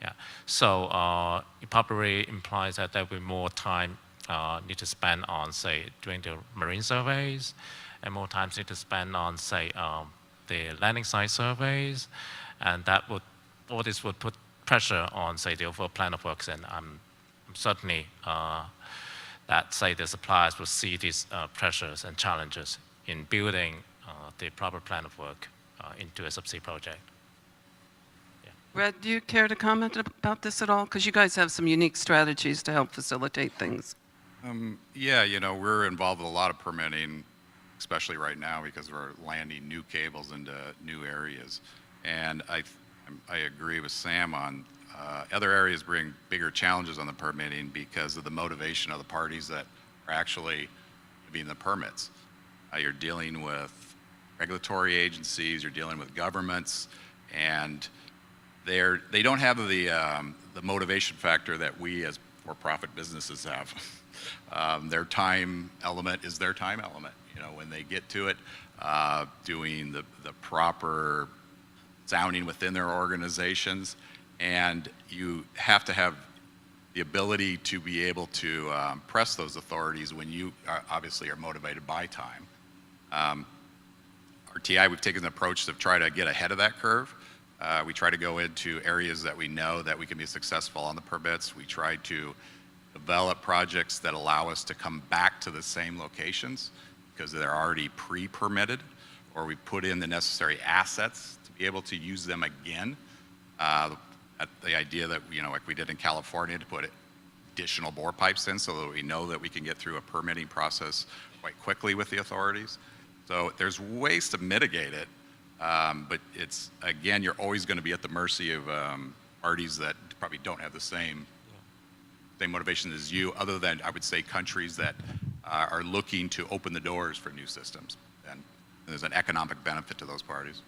Yeah. So it probably implies that there will be more time need to spend on, say, doing the marine surveys, and more time need to spend on, say, the landing site surveys, and that would, all this would put pressure on, say, the overall plan of works, and I'm certainly that, say, the suppliers will see these pressures and challenges in building the proper plan of work into a subsea project. Red, do you care to comment about this at all? Because you guys have some unique strategies to help facilitate things. Yeah, you know, we're involved with a lot of permitting, especially right now because we're landing new cables into new areas. And I agree with Sam on other areas bring bigger challenges on the permitting because of the motivation of the parties that are actually giving the permits. You're dealing with regulatory agencies, you're dealing with governments, and they don't have the motivation factor that we as for-profit businesses have. Their time element is their time element. You know, when they get to it, doing the proper sounding within their organizations, and you have to have the ability to be able to press those authorities when you obviously are motivated by time. RTI, we've taken the approach to try to get ahead of that curve. We try to go into areas that we know that we can be successful on the permits. We try to develop projects that allow us to come back to the same locations because they're already pre-permitted, or we put in the necessary assets to be able to use them again. The idea that, you know, like we did in California, to put additional bore pipes in so that we know that we can get through a permitting process quite quickly with the authorities. So there's ways to mitigate it, but it's, again, you're always going to be at the mercy of parties that probably don't have the same motivation as you, other than, I would say, countries that are looking to open the doors for new systems. And there's an economic benefit to those parties.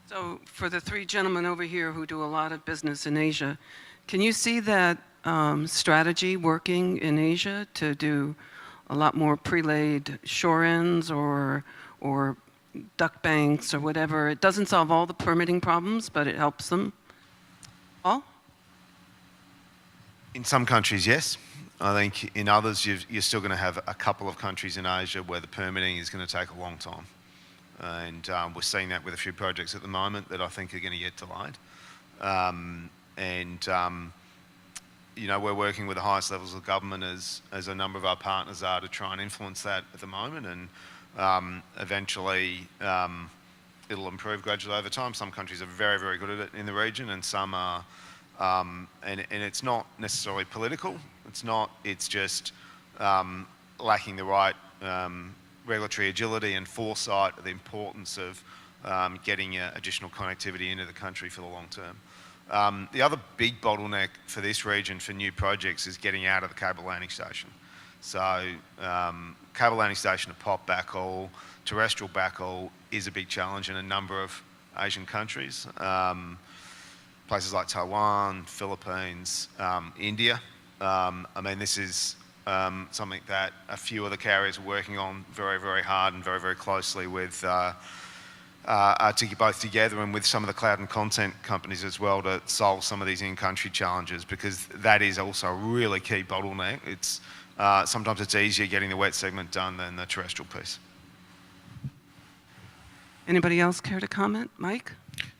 So for the three gentlemen over here who do a lot of business in Asia, can you see that strategy working in Asia to do a lot more pre-laid shore ends or duck banks or whatever? It doesn't solve all the permitting problems, but it helps them. Paul? In some countries, yes. I think in others, you're still going to have a couple of countries in Asia where the permitting is going to take a long time. And we're seeing that with a few projects at the moment that I think are going to get delayed. You know, we're working with the highest levels of government as a number of our partners are to try and influence that at the moment. And eventually, it'll improve gradually over time. Some countries are very, very good at it in the region, and some are. And it's not necessarily political. It's just lacking the right regulatory agility and foresight of the importance of getting additional connectivity into the country for the long term. The other big bottleneck for this region for new projects is getting out of the cable landing station. So cable landing station to pop backhaul, terrestrial backhaul is a big challenge in a number of Asian countries. Places like Taiwan, Philippines, India. I mean, this is something that a few of the carriers are working on very, very hard and very, very closely with both together and with some of the cloud and content companies as well to solve some of these in-country challenges, because that is also a really key bottleneck. It's sometimes it's easier getting the wet segment done than the terrestrial piece. Anybody else care to comment? Mike?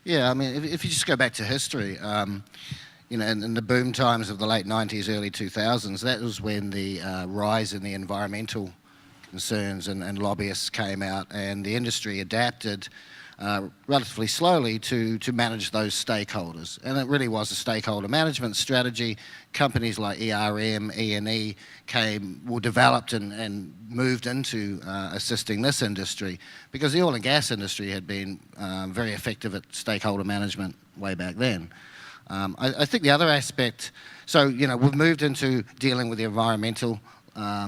Yeah, I mean, if you just go back to history, you know, in the boom times of the late 90s, early 2000s, that was when the rise in the environmental concerns and lobbyists came out, and the industry adapted relatively slowly to manage those stakeholders. And it really was a stakeholder management strategy. Companies like ERM, E&E were developed and moved into assisting this industry, because the oil and gas industry had been very effective at stakeholder management way back then. I think the other aspect, so we've moved into dealing with the environmental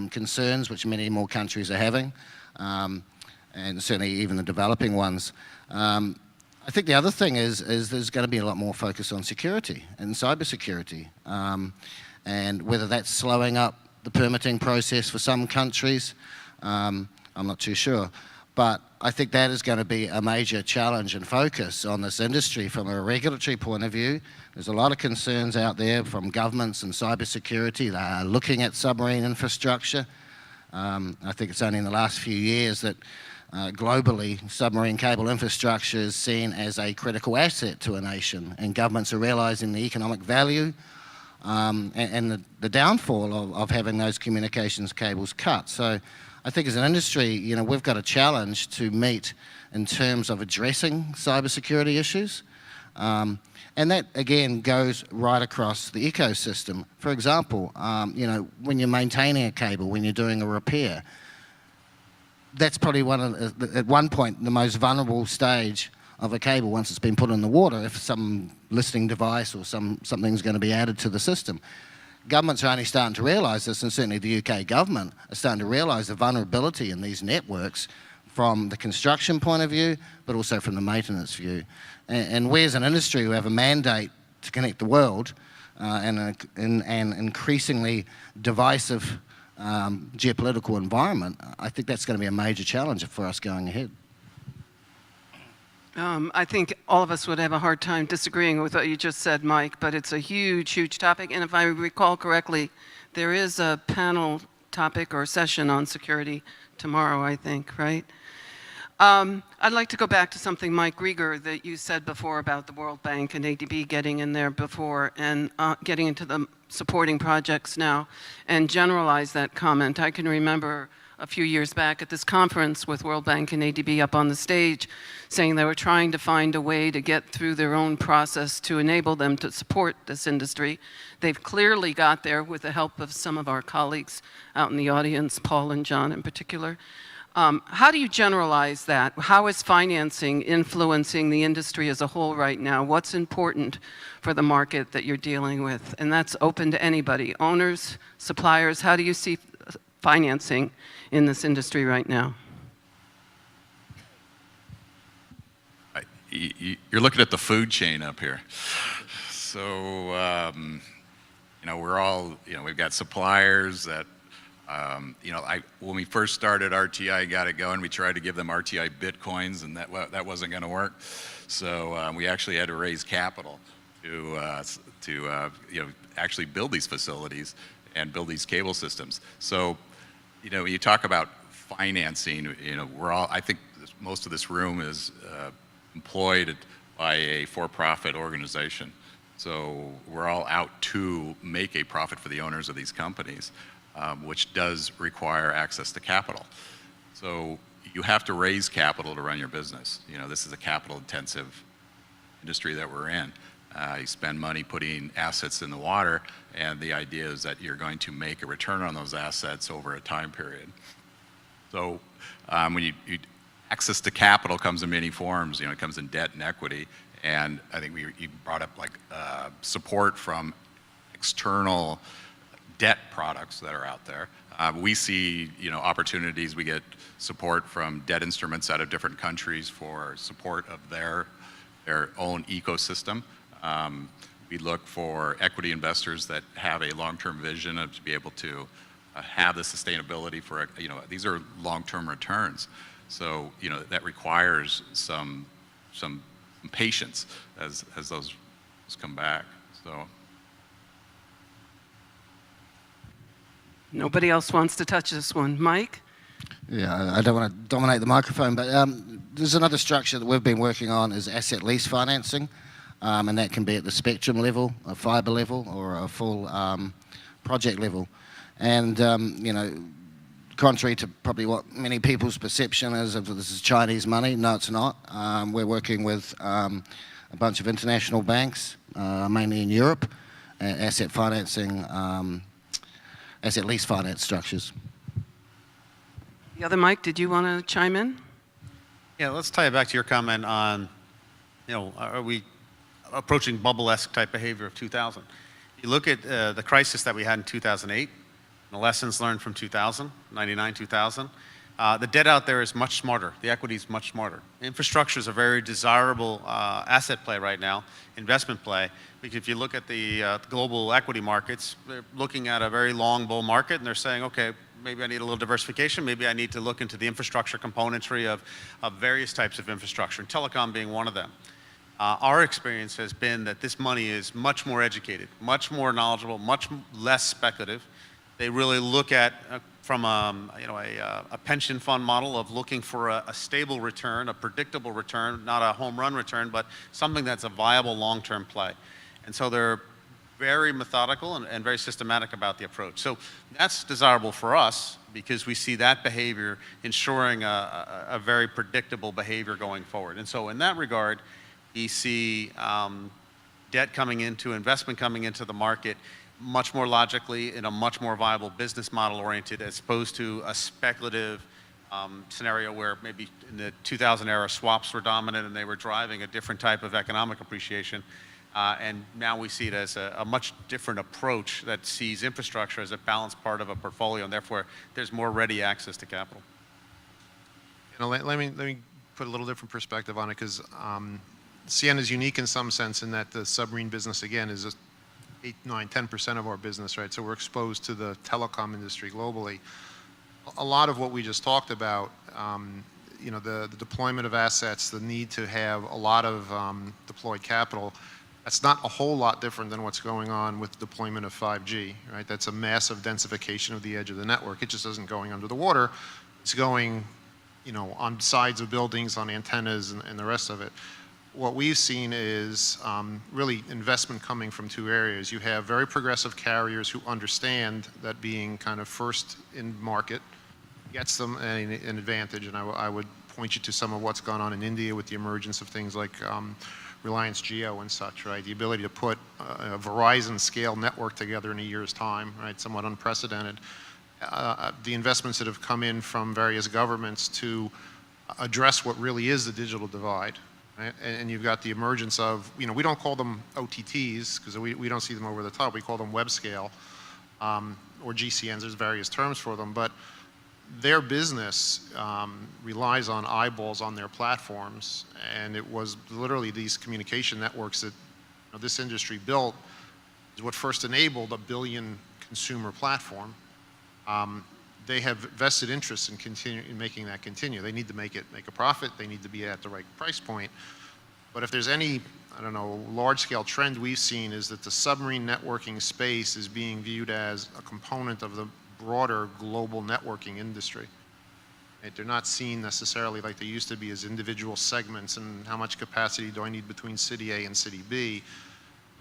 concerns, which many more countries are having, and certainly even the developing ones. I think the other thing is there's going to be a lot more focus on security and cybersecurity, and whether that's slowing up the permitting process for some countries, I'm not too sure. But I think that is going to be a major challenge and focus on this industry from a regulatory point of view. There's a lot of concerns out there from governments and cybersecurity. They are looking at submarine infrastructure. I think it's only in the last few years that globally submarine cable infrastructure is seen as a critical asset to a nation, and governments are realizing the economic value and the downfall of having those communications cables cut. So I think as an industry, we've got a challenge to meet in terms of addressing cybersecurity issues. And that, again, goes right across the ecosystem. For example, when you're maintaining a cable, when you're doing a repair, that's probably at one point, the most vulnerable stage of a cable once it's been put in the water, if some listening device or something's going to be added to the system. Governments are only starting to realise this, and certainly the UK government are starting to realise the vulnerability in these networks from the construction point of view, but also from the maintenance view. And we as an industry who have a mandate to connect the world in an increasingly divisive geopolitical environment, I think that's going to be a major challenge for us going ahead. I think all of us would have a hard time disagreeing with what you just said, Mike, but it's a huge, huge topic. And if I recall correctly, there is a panel topic or session on security tomorrow, I think, right? I'd like to go back to something, Mike Rieger, that you said before about the World Bank and ADB getting in there before and getting into the supporting projects now, and generalize that comment. I can remember a few years back at this conference with World Bank and ADB up on the stage saying they were trying to find a way to get through their own process to enable them to support this industry. They've clearly got there with the help of some of our colleagues out in the audience, Paul and John in particular. How do you generalize that? How is financing influencing the industry as a whole right now? What's important for the market that you're dealing with? And that's open to anybody, owners, suppliers. How do you see financing in this industry right now? You're looking at the food chain up here. So, we're all, we've got suppliers that, when we first started RTI got it going, we tried to give them RTI Bitcoins, and that wasn't going to work. So we actually had to raise capital to actually build these facilities and build these cable systems. So, you talk about financing, I think most of this room is employed by a for-profit organization. So we're all out to make a profit for the owners of these companies, which does require access to capital. So you have to raise capital to run your business. This is a capital-intensive industry that we're in. You spend money putting assets in the water, and the idea is that you're going to make a return on those assets over a time period. So when access to capital comes in many forms, it comes in debt and equity, and I think you brought up support from external debt products that are out there. We see opportunities. We get support from debt instruments out of different countries for support of their own ecosystem. We look for equity investors that have a long-term vision of to be able to have the sustainability for these are long-term returns. So that requires some patience as those come back. So. Nobody else wants to touch this one. Mike? Yeah, I don't want to dominate the microphone, but there's another structure that we've been working on is asset lease financing, and that can be at the spectrum level, a fibre level, or a full project level. And, contrary to probably what many people's perception is of this is Chinese money. No, it's not. We're working with a bunch of international banks, mainly in Europe, asset financing, asset lease finance structures. The other Mike, did you want to chime in? Yeah, let's tie it back to your comment on, are we approaching bubble-esque type behavior of 2000? You look at the crisis that we had in 2008, the lessons learned from 2000, 99, 2000. The debt out there is much smarter. The equity is much smarter. Infrastructure is a very desirable asset play right now, investment play, because if you look at the global equity markets, they're looking at a very long bull market, and they're saying, okay, maybe I need a little diversification. Maybe I need to look into the infrastructure componentry of various types of infrastructure, and telecom being one of them. Our experience has been that this money is much more educated, much more knowledgeable, much less speculative. They really look at, from a pension fund model of looking for a stable return, a predictable return, not a home run return, but something that's a viable long-term play. And so they're very methodical and very systematic about the approach. So that's desirable for us because we see that behavior ensuring a very predictable behavior going forward. And so in that regard, you see debt coming into, investment coming into the market much more logically in a much more viable business model oriented as opposed to a speculative scenario where maybe in the 2000 era swaps were dominant and they were driving a different type of economic appreciation. And now we see it as a much different approach that sees infrastructure as a balanced part of a portfolio, and therefore there's more ready access to capital. Let me put a little different perspective on it, because Ciena is unique in some sense in that the submarine business, again, is 8, 9, 10% of our business, right? So we're exposed to the telecom industry globally. A lot of what we just talked about, the deployment of assets, the need to have a lot of deployed capital, that's not a whole lot different than what's going on with deployment of 5G, right? That's a massive densification of the edge of the network. It just isn't going under the water. It's going, on sides of buildings, on antennas, and the rest of it. What we've seen is really investment coming from two areas. You have very progressive carriers who understand that being kind of first in market gets them an advantage, and I would point you to some of what's gone on in India with the emergence of things like Reliance Jio and such, right? The ability to put a Verizon scale network together in a year's time, right? Somewhat unprecedented. The investments that have come in from various governments to address what really is the digital divide. Right? And you've got the emergence of, we don't call them OTTs because we don't see them over the top. We call them web scale or GCNs. There's various terms for them, but their business relies on eyeballs on their platforms, and it was literally these communication networks that this industry built is what first enabled a billion consumer platform. They have vested interest in making that continue. They need to make a profit. They need to be at the right price point. But if there's any, large-scale trend we've seen is that the submarine networking space is being viewed as a component of the broader global networking industry. Right? They're not seen necessarily like they used to be as individual segments and how much capacity do I need between city A and city B.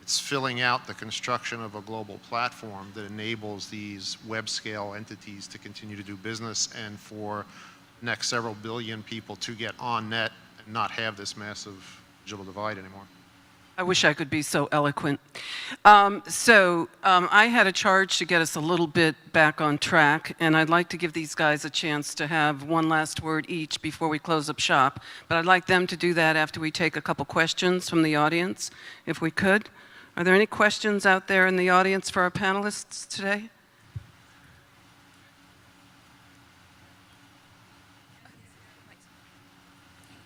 It's filling out the construction of a global platform that enables these web-scale entities to continue to do business and for the next several billion people to get on net and not have this massive digital divide anymore. I wish I could be so eloquent. I had a charge to get us a little bit back on track, and I'd like to give these guys a chance to have one last word each before we close up shop. But I'd like them to do that after we take a couple questions from the audience, if we could. Are there any questions out there in the audience for our panelists today?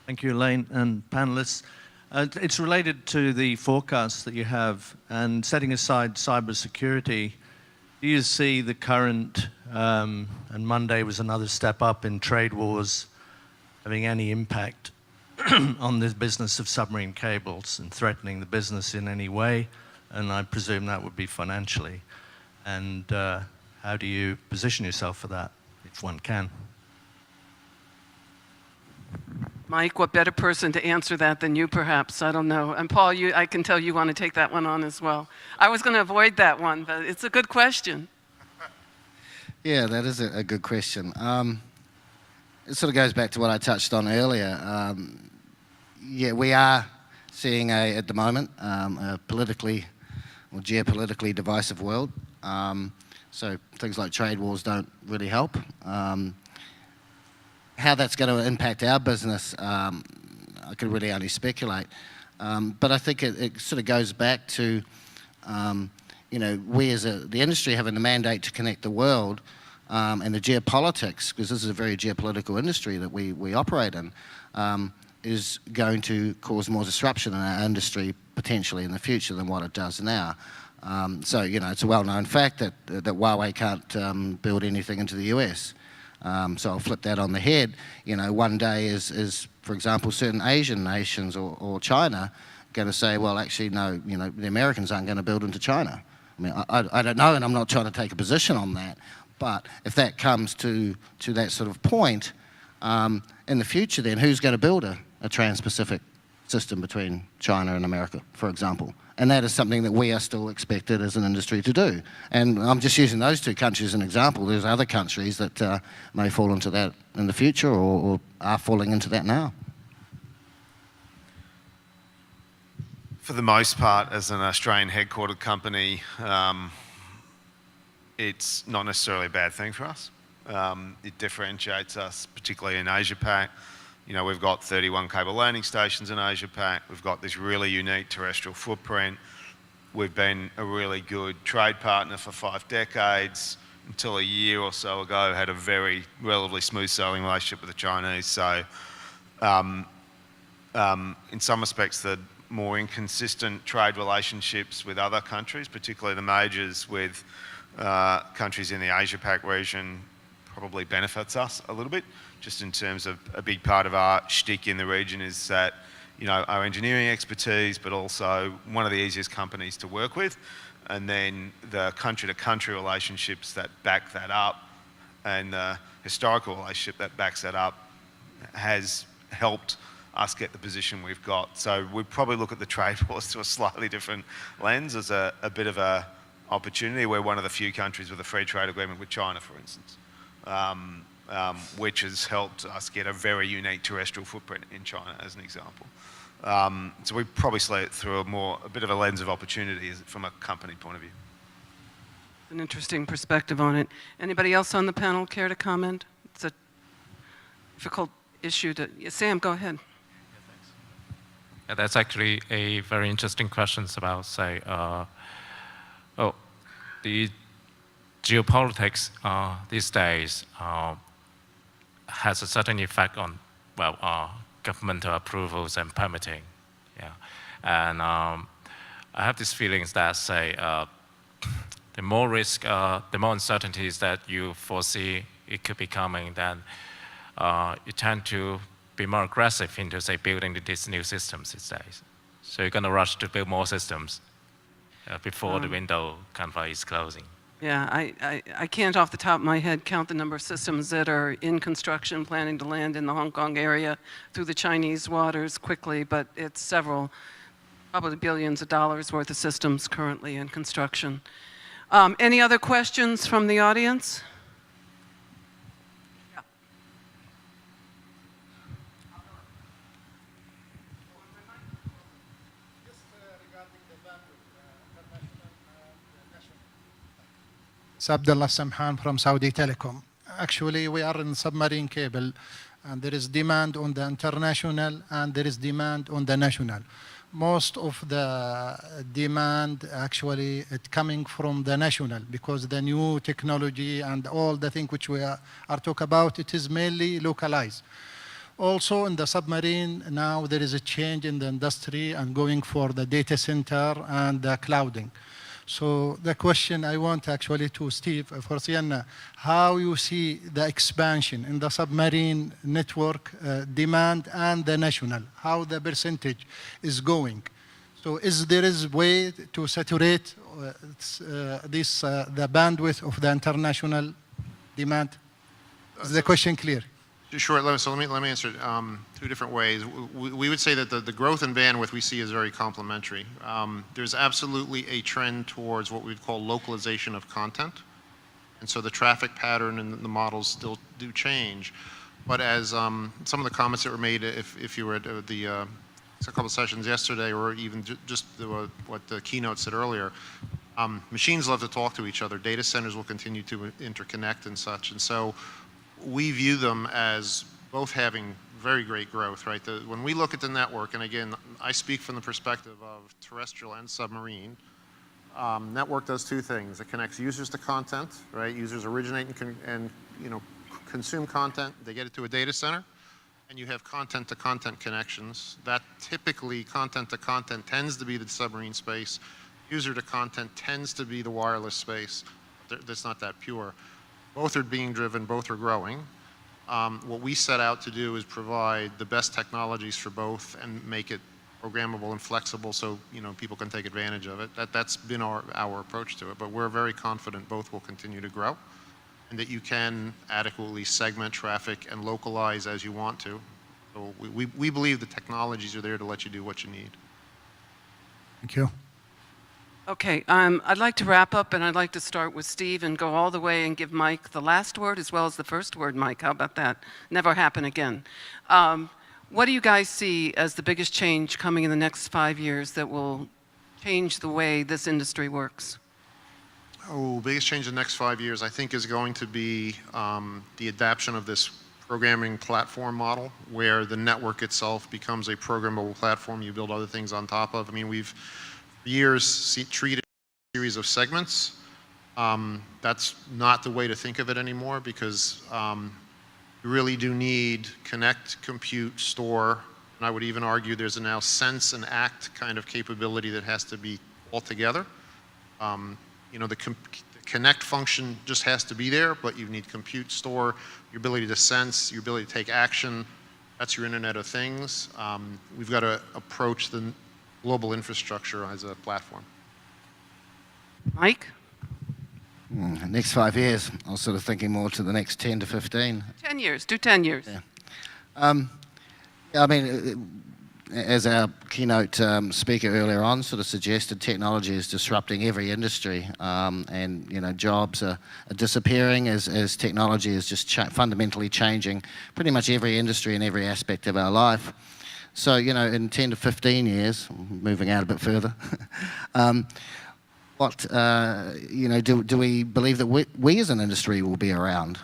Thank you, Elaine and panelists. It's related to the forecasts that you have, and setting aside cybersecurity, do you see the current, and Monday was another step up in trade wars, having any impact on the business of submarine cables and threatening the business in any way? And I presume that would be financially. And how do you position yourself for that, if one can? Mike, what better person to answer that than you, perhaps? I don't know. And Paul, I can tell you want to take that one on as well. I was going to avoid that one, but it's a good question. Yeah, that is a good question. It sort of goes back to what I touched on earlier. Yeah, we are seeing at the moment, a politically or geopolitically divisive world. So things like trade wars don't really help. How that's going to impact our business, I could really only speculate. But I think it sort of goes back to, you know, we as the industry having the mandate to connect the world, and the geopolitics, because this is a very geopolitical industry that we operate in, is going to cause more disruption in our industry potentially in the future than what it does now. So, you know, it's a well-known fact that Huawei can't build anything into the US. So I'll flip that on the head. You know, one day is for example, certain Asian nations or China going to say, well, actually, no, you know, the Americans aren't going to build into China. I mean, I don't know, and I'm not trying to take a position on that. But if that comes to that sort of point, in the future then, who's going to build a trans-Pacific system between China and America, for example? And that is something that we are still expected as an industry to do. And I'm just using those two countries as an example. There's other countries that may fall into that in the future or are falling into that now. For the most part, as an Australian headquartered company, it's not necessarily a bad thing for us. It differentiates us, particularly in Asia-Pac. You know, we've got 31 cable landing stations in Asia-Pac. We've got this really unique terrestrial footprint. We've been a really good trade partner for 5 decades. Until a year or so ago, had a very relatively smooth sailing relationship with the Chinese. So, in some respects, the more inconsistent trade relationships with other countries, particularly the majors with countries in the Asia-Pac region, probably benefits us a little bit, just in terms of a big part of our shtick in the region is that, you know, our engineering expertise, but also one of the easiest companies to work with, and then the country-to-country relationships that back that up, and the historical relationship that backs that up has helped us get the position we've got. So we probably look at the trade wars through a slightly different lens as a bit of a opportunity. We're one of the few countries with a free trade agreement with China, for instance, which has helped us get a very unique terrestrial footprint in China, as an example. So we probably see it through a bit of a lens of opportunity from a company point of view. An interesting perspective on it. Anybody else on the panel care to comment? It's a difficult issue to... Yeah, Sam, go ahead. Yeah, that's actually a very interesting question about, say, the geopolitics these days has a certain effect on, well, governmental approvals and permitting. Yeah, and I have these feelings that, say, the more risk, the more uncertainties that you foresee it could be coming, then you tend to be more aggressive into, say, building these new systems these days. So you're going to rush to build more systems before the window kind of is closing. Yeah, I can't off the top of my head count the number of systems that are in construction, planning to land in the Hong Kong area through the Chinese waters quickly, but it's several, probably billions of dollars worth of systems currently in construction. Any other questions from the audience? Abdullah Samhan from Saudi Telecom. Actually, we are in submarine cable, and there is demand on the international and there is demand on the national. Most of the demand actually it's coming from the national because the new technology and all the things which we are talking about, it is mainly localized. Also in the submarine now there is a change in the industry and going for the data center and the clouding. So the question I want actually to Steve for Ciena, how you see the expansion in the submarine network demand and the national, how the percentage is going. So there is way to saturate the bandwidth of the international demand? Is the question clear? Sure. So let me answer it 2 different ways. We would say that the growth in bandwidth we see is very complementary. There's absolutely a trend towards what we'd call localization of content. And so the traffic pattern and the models still do change. But as some of the comments that were made, if you were at a couple of sessions yesterday, or even just what the keynote said earlier, machines love to talk to each other. Data centers will continue to interconnect and such. And so we view them as both having very great growth, right? When we look at the network, and again, I speak from the perspective of terrestrial and submarine, network does two things. It connects users to content, right? Users originate and consume content. They get it to a data center, and you have content-to-content connections. That typically, content-to-content tends to be the submarine space. User-to-content tends to be the wireless space. That's not that pure. Both are being driven. Both are growing. What we set out to do is provide the best technologies for both and make it programmable and flexible so people can take advantage of it. That's been our approach to it. But we're very confident both will continue to grow, and that you can adequately segment traffic and localize as you want to. So we believe the technologies are there to let you do what you need. Thank you. Okay, I'd like to wrap up, and I'd like to start with Steve and go all the way and give Mike the last word as well as the first word. Mike, how about that? Never happen again. What do you guys see as the biggest change coming in the next 5 years that will change the way this industry works? Oh, biggest change in the next 5 years, I think, is going to be the adoption of this programming platform model, where the network itself becomes a programmable platform you build other things on top of. I mean, we've for years treated a series of segments. That's not the way to think of it anymore, because you really do need connect, compute, store, and I would even argue there's a now sense and act kind of capability that has to be all together. The connect function just has to be there, but you need compute, store, your ability to sense, your ability to take action. That's your Internet of Things. We've got to approach the global infrastructure as a platform. Mike? Next 5 years, I was sort of thinking more to the next 10 to 15. 10 years, do 10 years. Yeah. I mean, as our keynote speaker earlier on sort of suggested, technology is disrupting every industry, and jobs are disappearing as technology is just fundamentally changing pretty much every industry and every aspect of our life. So, in 10 to 15 years, moving out a bit further, do we believe that we as an industry will be around?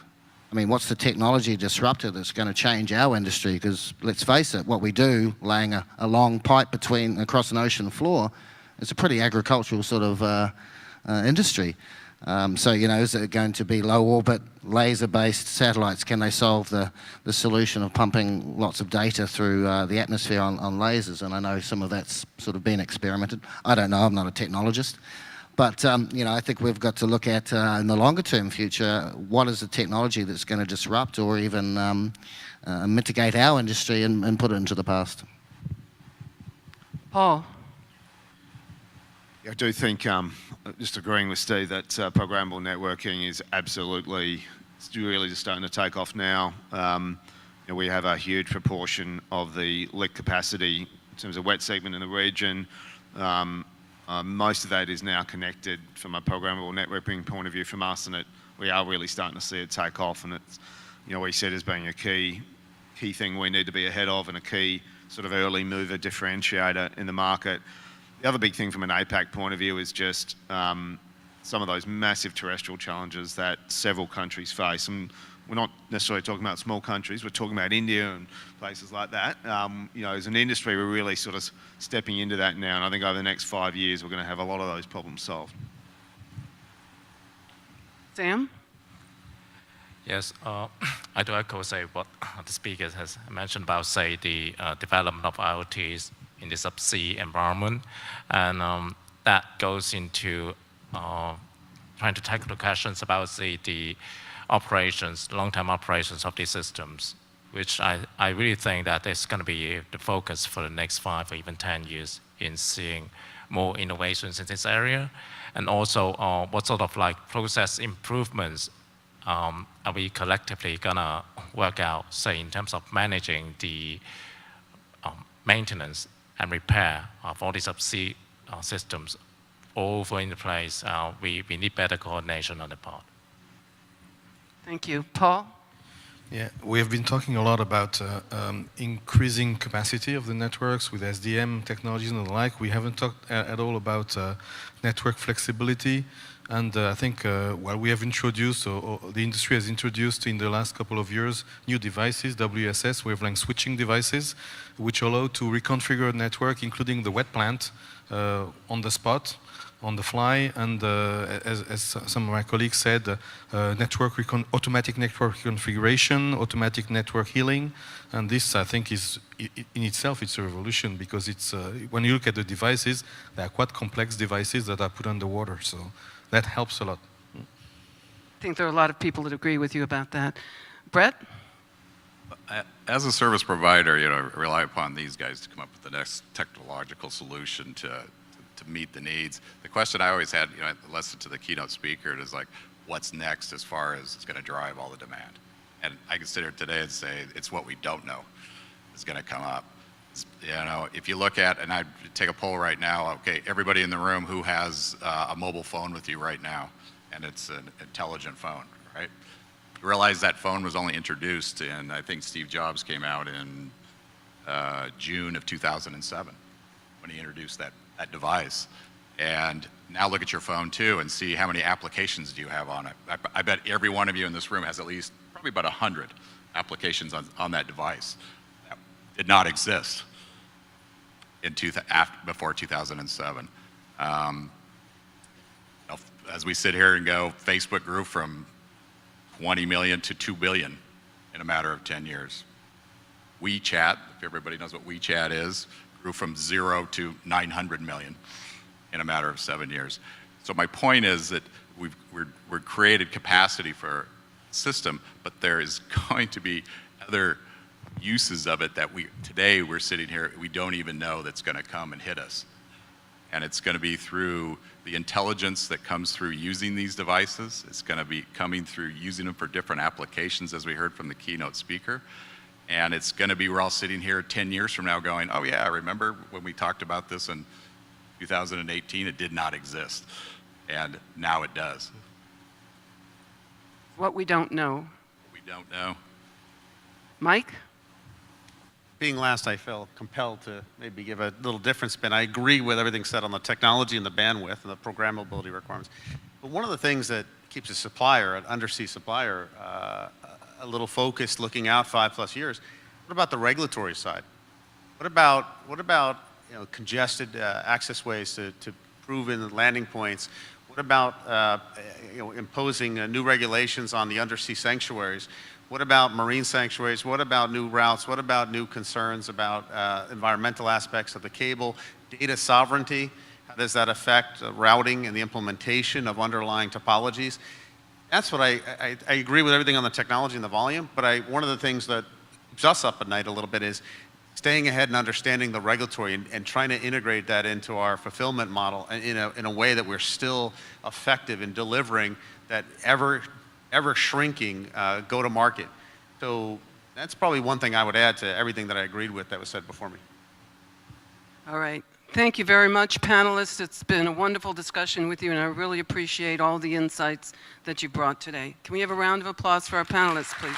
I mean, what's the technology disruptor that's going to change our industry? Because let's face it, what we do, laying a long pipe across an ocean floor, it's a pretty agricultural sort of industry. So, is it going to be low orbit, laser-based satellites? Can they solve the solution of pumping lots of data through the atmosphere on lasers? And I know some of that's sort of been experimented. I don't know, I'm not a technologist. But, I think we've got to look at, in the longer-term future, what is the technology that's going to disrupt or even mitigate our industry and put it into the past? Paul? I do think, just agreeing with Steve, that programmable networking is absolutely, it's really just starting to take off now. We have a huge proportion of the lit capacity in terms of wet segment in the region. Most of that is now connected from a programmable networking point of view from us, and we are really starting to see it take off, and it's, we see it as being a key thing we need to be ahead of and a key sort of early mover differentiator in the market. The other big thing from an APAC point of view is just some of those massive terrestrial challenges that several countries face. And we're not necessarily talking about small countries, we're talking about India and places like that. As an industry, we're really sort of stepping into that now, and I think over the next 5 years, we're going to have a lot of those problems solved. Sam? Yes, I do echo, what the speaker has mentioned about, the development of IoTs in the subsea environment, and that goes into trying to tackle the questions about the operations, long-term operations of these systems, which I really think that is going to be the focus for the next 5 or even 10 years in seeing more innovations in this area, and also what sort of process improvements are we collectively gonna work out, say, in terms of managing the maintenance and repair of all these subsea systems all over in the place. We need better coordination on the part. Thank you. Paul? Yeah, we have been talking a lot about increasing capacity of the networks with SDM technologies and the like. We haven't talked at all about network flexibility. And I think while we have introduced, or the industry has introduced in the last couple of years, new devices, WSS, wavelength switching devices, which allow to reconfigure a network, including the wet plant, on the spot, on the fly, and as some of my colleagues said, automatic network configuration, automatic network healing, and this I think is in itself it's a revolution, because it's when you look at the devices, they are quite complex devices that are put underwater, so that helps a lot. I think there are a lot of people that agree with you about that. Brett? As a service provider, I rely upon these guys to come up with the next technological solution to meet the needs. The question I always had, I listened to the keynote speaker, it is like, what's next as far as it's going to drive all the demand? And I can sit here today and say, it's what we don't know is going to come up. If you look at, and I take a poll right now, okay, everybody in the room who has a mobile phone with you right now, and it's an intelligent phone, right? You realize that phone was only introduced, and I think Steve Jobs came out in June of 2007 when he introduced that device. And now look at your phone too and see how many applications do you have on it. I bet every one of you in this room has at least probably about 100 applications on that device that did not exist before 2007. As we sit here and go, Facebook grew from 20 million to 2 billion in a matter of 10 years. WeChat, if everybody knows what WeChat is, grew from 0 to 900 million in a matter of 7 years. So my point is that we've created capacity for a system, but there is going to be other uses of it that today we're sitting here, we don't even know that's going to come and hit us. And it's going to be through the intelligence that comes through using these devices. It's going to be coming through using them for different applications, as we heard from the keynote speaker. And it's going to be, we're all sitting here 10 years from now going, oh yeah, I remember when we talked about this in 2018, it did not exist. And now it does. What we don't know. We don't know. Mike? Being last, I felt compelled to maybe give a little different spin. I agree with everything said on the technology and the bandwidth and the programmability requirements. But one of the things that keeps a supplier, an undersea supplier, a little focused, looking out 5+ years. What about the regulatory side? What about congested access ways to proven landing points? What about imposing new regulations on the undersea sanctuaries? What about marine sanctuaries? What about new routes? What about new concerns about environmental aspects of the cable? Data sovereignty, how does that affect routing and the implementation of underlying topologies? That's what I agree with everything on the technology and the volume, but one of the things that keeps us up at night a little bit is staying ahead and understanding the regulatory and trying to integrate that into our fulfillment model in a way that we're still effective in delivering that ever shrinking go-to-market. So that's probably one thing I would add to everything that I agreed with that was said before me. All right. Thank you very much, panelists. It's been a wonderful discussion with you, and I really appreciate all the insights that you brought today. Can we have a round of applause for our panelists, please?